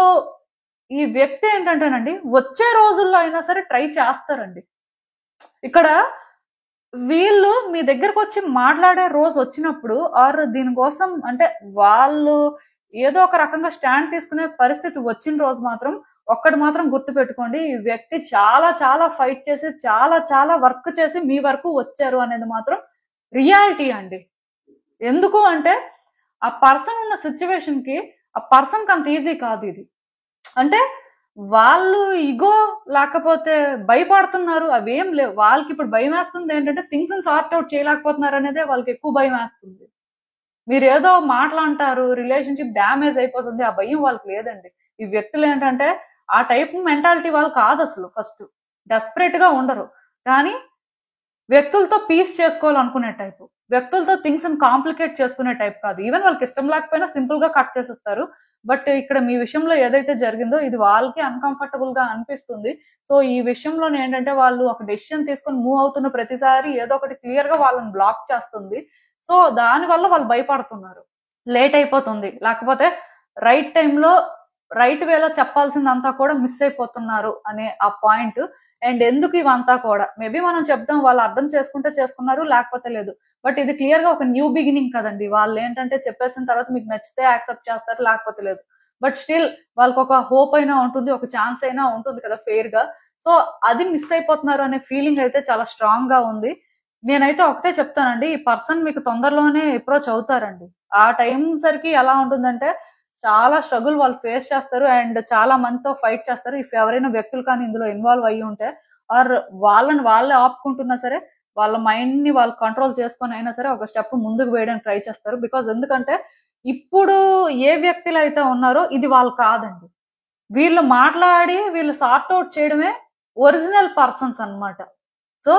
S1: ఈ వ్యక్తి ఏంటంటేనండి వచ్చే రోజుల్లో అయినా సరే ట్రై చేస్తారండి. ఇక్కడ వీళ్ళు మీ దగ్గరకు వచ్చి మాట్లాడే రోజు వచ్చినప్పుడు ఆర్ దీనికోసం అంటే వాళ్ళు ఏదో ఒక రకంగా స్టాండ్ తీసుకునే పరిస్థితి వచ్చిన రోజు మాత్రం ఒక్కటి మాత్రం గుర్తు పెట్టుకోండి, ఈ వ్యక్తి చాలా చాలా ఫైట్ చేసి చాలా చాలా వర్క్ చేసి మీ వరకు వచ్చారు అనేది మాత్రం రియాలిటీ అండి. ఎందుకు అంటే ఆ పర్సన్ ఉన్న సిచ్యువేషన్ కి ఆ పర్సన్ కి అంత ఈజీ కాదు ఇది. అంటే వాళ్ళు ఇగో లేకపోతే భయపడుతున్నారు అవేం లేవు. వాళ్ళకి ఇప్పుడు భయం వేస్తుంది ఏంటంటే థింగ్స్ ని సార్ట్ అవుట్ చేయలేకపోతున్నారు అనేదే వాళ్ళకి ఎక్కువ భయం వేస్తుంది. మీరు ఏదో మాటలు అంటారు, రిలేషన్షిప్ డ్యామేజ్ అయిపోతుంది, ఆ భయం వాళ్ళకి లేదండి. ఈ వ్యక్తులు ఏంటంటే ఆ టైప్ మెంటాలిటీ వాళ్ళు కాదు అసలు. ఫస్ట్ డెస్పరేట్ గా ఉండరు, కానీ వ్యక్తులతో పీస్ చేసుకోవాలనుకునే టైపు. వ్యక్తులతో థింగ్స్ ని కాంప్లికేట్ చేసుకునే టైప్ కాదు. ఈవెన్ వాళ్ళకి ఇష్టం లేకపోయినా సింపుల్ గా కట్ చేసేస్తారు. బట్ ఇక్కడ మీ విషయంలో ఏదైతే జరిగిందో ఇది వాళ్ళకి అన్కంఫర్టబుల్ గా అనిపిస్తుంది. సో ఈ విషయంలో ఏంటంటే వాళ్ళు ఒక డెసిషన్ తీసుకొని మూవ్ అవుతున్న ప్రతిసారి ఏదో ఒకటి క్లియర్ గా వాళ్ళని బ్లాక్ చేస్తుంది. సో దాని వల్ల వాళ్ళు భయపడుతున్నారు, లేట్ అయిపోతుంది, లేకపోతే రైట్ టైంలో రైట్ వేలో చెప్పాల్సిందంతా కూడా మిస్ అయిపోతున్నారు అనే ఆ పాయింట్. అండ్ ఎందుకు ఇవంతా కూడా మేబీ మనం చెప్దాం, వాళ్ళు అర్థం చేసుకుంటే చేసుకున్నారు, లేకపోతే లేదు. బట్ ఇది క్లియర్ గా ఒక న్యూ బిగినింగ్ కదండి. వాళ్ళు ఏంటంటే చెప్పేసిన తర్వాత మీకు నచ్చితే యాక్సెప్ట్ చేస్తారు, లేకపోతే లేదు. బట్ స్టిల్ వాళ్ళకి ఒక హోప్ అయినా ఉంటుంది, ఒక ఛాన్స్ అయినా ఉంటుంది కదా ఫెయిర్ గా. సో అది మిస్ అయిపోతున్నారు అనే ఫీలింగ్ అయితే చాలా స్ట్రాంగ్ గా ఉంది. నేనైతే ఒకటే చెప్తానండి, ఈ పర్సన్ మీకు తొందరలోనే అప్రోచ్ అవుతారండి. ఆ టైం సరికి ఎలా ఉంటుందంటే చాలా స్ట్రగుల్ వాళ్ళు ఫేస్ చేస్తారు అండ్ చాలా మందితో ఫైట్ చేస్తారు. ఇఫ్ ఎవరైనా వ్యక్తులు కానీ ఇందులో ఇన్వాల్వ్ అయ్యి ఉంటే ఆర్ వాళ్ళని వాళ్ళే ఆపుకుంటున్నా సరే వాళ్ళ మైండ్ ని వాళ్ళు కంట్రోల్ చేసుకొని అయినా సరే ఒక స్టెప్ ముందుకు వేయడానికి ట్రై చేస్తారు. బికాజ్ ఎందుకంటే ఇప్పుడు ఏ వ్యక్తులు అయితే ఉన్నారో ఇది వాళ్ళు కాదండి. వీళ్ళు మాట్లాడి వీళ్ళు సార్ట్ అవుట్ చేయడమే ఒరిజినల్ పర్సన్స్ అన్నమాట. సో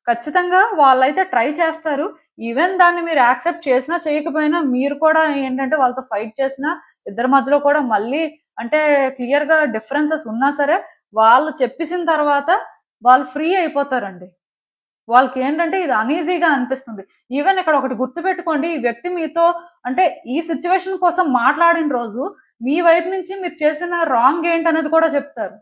S1: ఖచ్చితంగా వాళ్ళైతే ట్రై చేస్తారు. ఈవెన్ దాన్ని మీరు యాక్సెప్ట్ చేసినా చేయకపోయినా మీరు కూడా ఏంటంటే వాళ్ళతో ఫైట్ చేసినా ఇద్దరి మధ్యలో కూడా మళ్ళీ అంటే క్లియర్ గా డిఫరెన్సెస్ ఉన్నా సరే వాళ్ళు చెప్పేసిన తర్వాత వాళ్ళు ఫ్రీ అయిపోతారండి. వాళ్ళకి ఏంటంటే ఇది అనీజీగా అనిపిస్తుంది. ఈవెన్ ఇక్కడ ఒకటి గుర్తు పెట్టుకోండి, ఈ వ్యక్తి మీతో అంటే ఈ సిచ్యువేషన్ కోసం మాట్లాడిన రోజు మీ వైపు నుంచి మీరు చేసిన రాంగ్ ఏంటనేది కూడా చెప్తారు.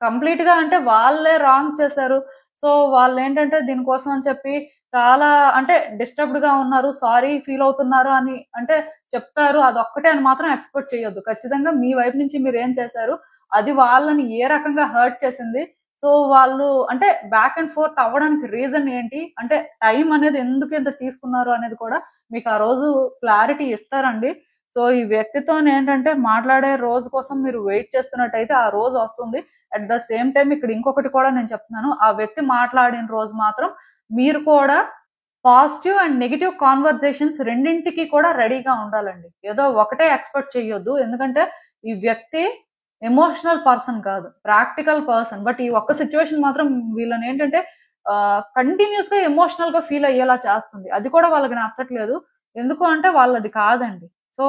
S1: కంప్లీట్ గా అంటే వాళ్ళే రాంగ్ చేశారు, సో వాళ్ళు ఏంటంటే దీనికోసం అని చెప్పి చాలా అంటే డిస్టర్బ్డ్ గా ఉన్నారు, సారీ ఫీల్ అవుతున్నారు అని అంటే చెప్తారు. అదొక్కటే అని మాత్రం ఎక్స్పెక్ట్ చేయొద్దు. ఖచ్చితంగా మీ వైపు నుంచి మీరు ఏం చేశారు, అది వాళ్ళని ఏ రకంగా హర్ట్ చేసింది, సో వాళ్ళు అంటే బ్యాక్ అండ్ ఫోర్త్ అవ్వడానికి రీజన్ ఏంటి, అంటే టైం అనేది ఎందుకు ఎంత తీసుకున్నారు అనేది కూడా మీకు ఆ రోజు క్లారిటీ ఇస్తారండి. సో ఈ వ్యక్తితో ఏంటంటే మాట్లాడే రోజు కోసం మీరు వెయిట్ చేస్తున్నట్టయితే ఆ రోజు వస్తుంది. అట్ ద సేమ్ టైం ఇక్కడ ఇంకొకటి కూడా నేను చెప్తున్నాను, ఆ వ్యక్తి మాట్లాడిన రోజు మాత్రం మీరు కూడా పాజిటివ్ అండ్ నెగిటివ్ కాన్వర్జేషన్స్ రెండింటికి కూడా రెడీగా ఉండాలండి. ఏదో ఒకటే ఎక్స్పెక్ట్ చేయొద్దు. ఎందుకంటే ఈ వ్యక్తి ఎమోషనల్ పర్సన్ కాదు, ప్రాక్టికల్ పర్సన్. బట్ ఈ ఒక్క సిచ్యువేషన్ మాత్రం వీళ్ళని ఏంటంటే కంటిన్యూస్ గా ఎమోషనల్ గా ఫీల్ అయ్యేలా చేస్తుంది. అది కూడా వాళ్ళకి నచ్చట్లేదు. ఎందుకు అంటే వాళ్ళది కాదండి. సో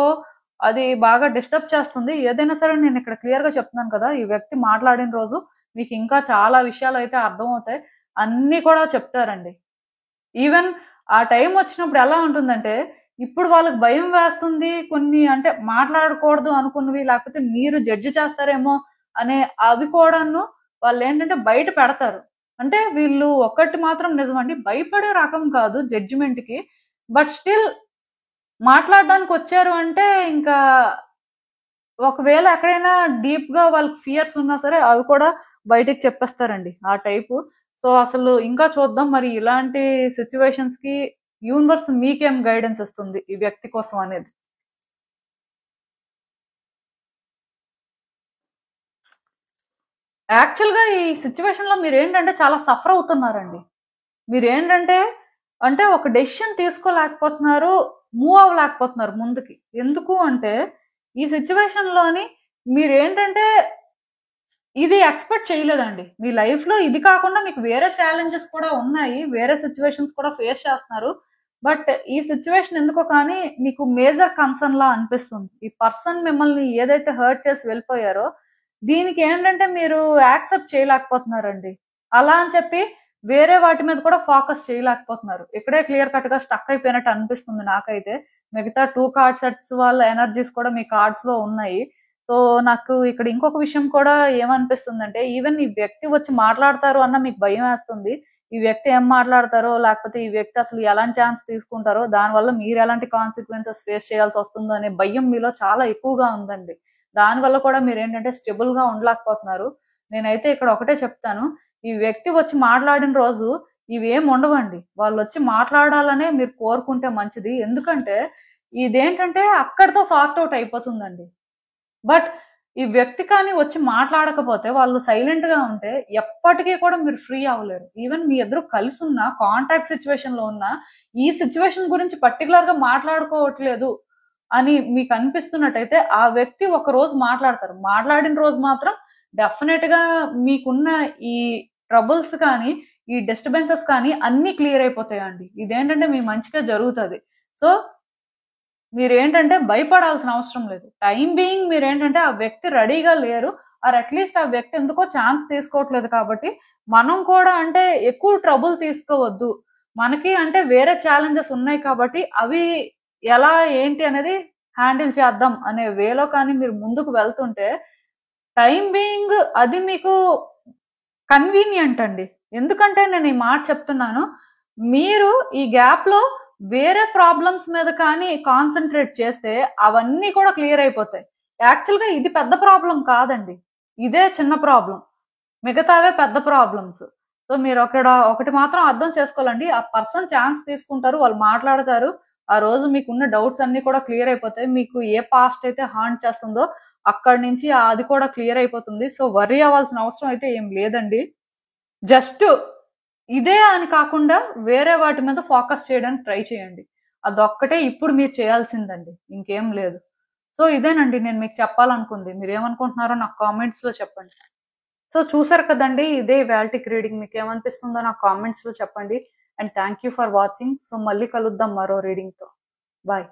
S1: అది బాగా డిస్టర్బ్ చేస్తుంది. ఏదైనా సరే నేను ఇక్కడ క్లియర్ గా చెప్తున్నాను కదా, ఈ వ్యక్తి మాట్లాడిన రోజు మీకు ఇంకా చాలా విషయాలు అయితే అర్థమవుతాయి. అన్ని కూడా చెప్తారండి. ఈవెన్ ఆ టైం వచ్చినప్పుడు ఎలా ఉంటుందంటే, ఇప్పుడు వాళ్ళకి భయం వేస్తుంది కొన్ని, అంటే మాట్లాడకూడదు అనుకున్నవి, లేకపోతే మీరు జడ్జి చేస్తారేమో అనే అవి కూడాను వాళ్ళు ఏంటంటే బయట పెడతారు. అంటే వీళ్ళు ఒక్కటి మాత్రం నిజమండి, భయపడే రకం కాదు జడ్జిమెంట్ కి. బట్ స్టిల్ మాట్లాడడానికి వచ్చారు అంటే ఇంకా ఒకవేళ ఎక్కడైనా డీప్ గా వాళ్ళకి ఫియర్స్ ఉన్నా సరే అవి కూడా బయటికి చెప్పేస్తారండి ఆ టైపు. సో అసలు ఇంకా చూద్దాం మరి ఇలాంటి సిచ్యువేషన్స్ కి యూనివర్స్ మీకేం గైడెన్స్ ఇస్తుంది ఈ వ్యక్తి కోసం అనేది. యాక్చువల్ గా ఈ సిచ్యువేషన్ లో మీరు ఏంటంటే చాలా సఫర్ అవుతున్నారండి. మీరు ఏంటంటే అంటే ఒక డెసిషన్ తీసుకోలేకపోతున్నారు, మూవ్ అవ్వలేకపోతున్నారు ముందుకి. ఎందుకు అంటే ఈ సిచ్యువేషన్ లోని మీరు ఏంటంటే ఇది ఎక్స్పెక్ట్ చేయలేదండి. మీ లైఫ్ లో ఇది కాకుండా మీకు వేరే ఛాలెంజెస్ కూడా ఉన్నాయి, వేరే సిచ్యువేషన్స్ కూడా ఫేస్ చేస్తున్నారు. బట్ ఈ సిచ్యువేషన్ ఎందుకో కానీ మీకు మేజర్ కన్సర్న్ లా అనిపిస్తుంది. ఈ పర్సన్ మిమ్మల్ని ఏదైతే హర్ట్ చేసి వెళ్ళిపోయారో దీనికి ఏంటంటే మీరు యాక్సెప్ట్ చేయలేకపోతున్నారండి. అలా అని చెప్పి వేరే వాటి మీద కూడా ఫోకస్ చేయలేకపోతున్నారు. ఇక్కడే క్లియర్ కట్ గా స్టక్ అయిపోయినట్టు అనిపిస్తుంది నాకైతే. మిగతా 2 కార్డ్ సెట్స్ వాళ్ళ ఎనర్జీస్ కూడా మీ కార్డ్స్ లో ఉన్నాయి. సో నాకు ఇక్కడ ఇంకొక విషయం కూడా ఏమనిపిస్తుందంటే, ఈవెన్ ఈ వ్యక్తి వచ్చి మాట్లాడతారు అన్న మీకు భయం వేస్తుంది. ఈ వ్యక్తి ఏం మాట్లాడతారో, లేకపోతే ఈ వ్యక్తి అసలు ఎలాంటి ఛాన్స్ తీసుకుంటారో, దానివల్ల మీరు ఎలాంటి కాన్సిక్వెన్సెస్ ఫేస్ చేయాల్సి వస్తుందో అనే భయం మీలో చాలా ఎక్కువగా ఉందండి. దానివల్ల కూడా మీరు ఏంటంటే స్టెబుల్ గా ఉండలేకపోతున్నారు. నేనైతే ఇక్కడ ఒకటే చెప్తాను, ఈ వ్యక్తి వచ్చి మాట్లాడిన రోజు ఇవేం ఉండవండి. వాళ్ళు వచ్చి మాట్లాడాలనే మీరు కోరుకుంటే మంచిది. ఎందుకంటే ఇదేంటంటే అక్కడితో సార్ట్ అవుట్ అయిపోతుందండి. బట్ ఈ వ్యక్తి కానీ వచ్చి మాట్లాడకపోతే, వాళ్ళు సైలెంట్ గా ఉంటే ఎప్పటికీ కూడా మీరు ఫ్రీ అవ్వలేరు. ఈవెన్ మీ ఇద్దరు కలిసి ఉన్న కాంటాక్ట్ సిచ్యువేషన్ లో ఉన్న ఈ సిచ్యువేషన్ గురించి పర్టికులర్ గా మాట్లాడుకోవట్లేదు అని మీకు అనిపిస్తున్నట్టయితే ఆ వ్యక్తి ఒక రోజు మాట్లాడతారు. మాట్లాడిన రోజు మాత్రం డెఫినెట్ గా మీకున్న ఈ ట్రబుల్స్ కానీ, ఈ డిస్టర్బెన్సెస్ కానీ అన్ని క్లియర్ అయిపోతాయండి. ఇదేంటంటే మీ మంచిగా జరుగుతుంది. సో మీరేంటంటే భయపడాల్సిన అవసరం లేదు. టైం బీయింగ్ మీరేంటంటే ఆ వ్యక్తి రెడీగా లేరు, ఆర్ అట్లీస్ట్ ఆ వ్యక్తి ఎందుకో ఛాన్స్ తీసుకోవట్లేదు. కాబట్టి మనం కూడా అంటే ఎక్కువ ట్రబుల్ తీసుకోవద్దు. మనకి అంటే వేరే ఛాలెంజెస్ ఉన్నాయి కాబట్టి అవి ఎలా ఏంటి అనేది హ్యాండిల్ చేద్దాం అనే వేలో కానీ మీరు ముందుకు వెళ్తుంటే టైం బీయింగ్ అది మీకు కన్వీనియంట్ అండి. ఎందుకంటే నేను ఈ మాట చెప్తున్నాను, మీరు ఈ గ్యాప్ లో వేరే ప్రాబ్లమ్స్ మీద కానీ కాన్సన్ట్రేట్ చేస్తే అవన్నీ కూడా క్లియర్ అయిపోతాయి. యాక్చువల్గా ఇది పెద్ద ప్రాబ్లం కాదండి, ఇదే చిన్న ప్రాబ్లం, మిగతావే పెద్ద ప్రాబ్లమ్స్. సో మీరు ఒకటి మాత్రం అర్థం చేసుకోవాలండి, ఆ పర్సన్ ఛాన్స్ తీసుకుంటారు, వాళ్ళు మాట్లాడతారు. ఆ రోజు మీకున్న డౌట్స్ అన్ని కూడా క్లియర్ అయిపోతాయి. మీకు ఏ పాస్ట్ అయితే హాంట్ చేస్తుందో అక్కడి నుంచి అది కూడా క్లియర్ అయిపోతుంది. సో వర్రీ అవ్వాల్సిన అవసరం అయితే ఏం లేదండి. జస్ట్ ఇదే అని కాకుండా వేరే వాటి మీద ఫోకస్ చేయడానికి ట్రై చేయండి. అదొక్కటే ఇప్పుడు మీరు చేయాల్సిందండి, ఇంకేం లేదు. సో ఇదేనండి నేను మీకు చెప్పాలనుకుంది. మీరు ఏమనుకుంటున్నారో నాకు కామెంట్స్ లో చెప్పండి. సో చూసారు కదండి, ఇదే ఇవాల్టిక్ రీడింగ్. మీకు ఏమనిపిస్తుందో నాకు కామెంట్స్ లో చెప్పండి. And thank you for watching. So మళ్ళీ కలుద్దాం మరో రీడింగ్ తో. బాయ్.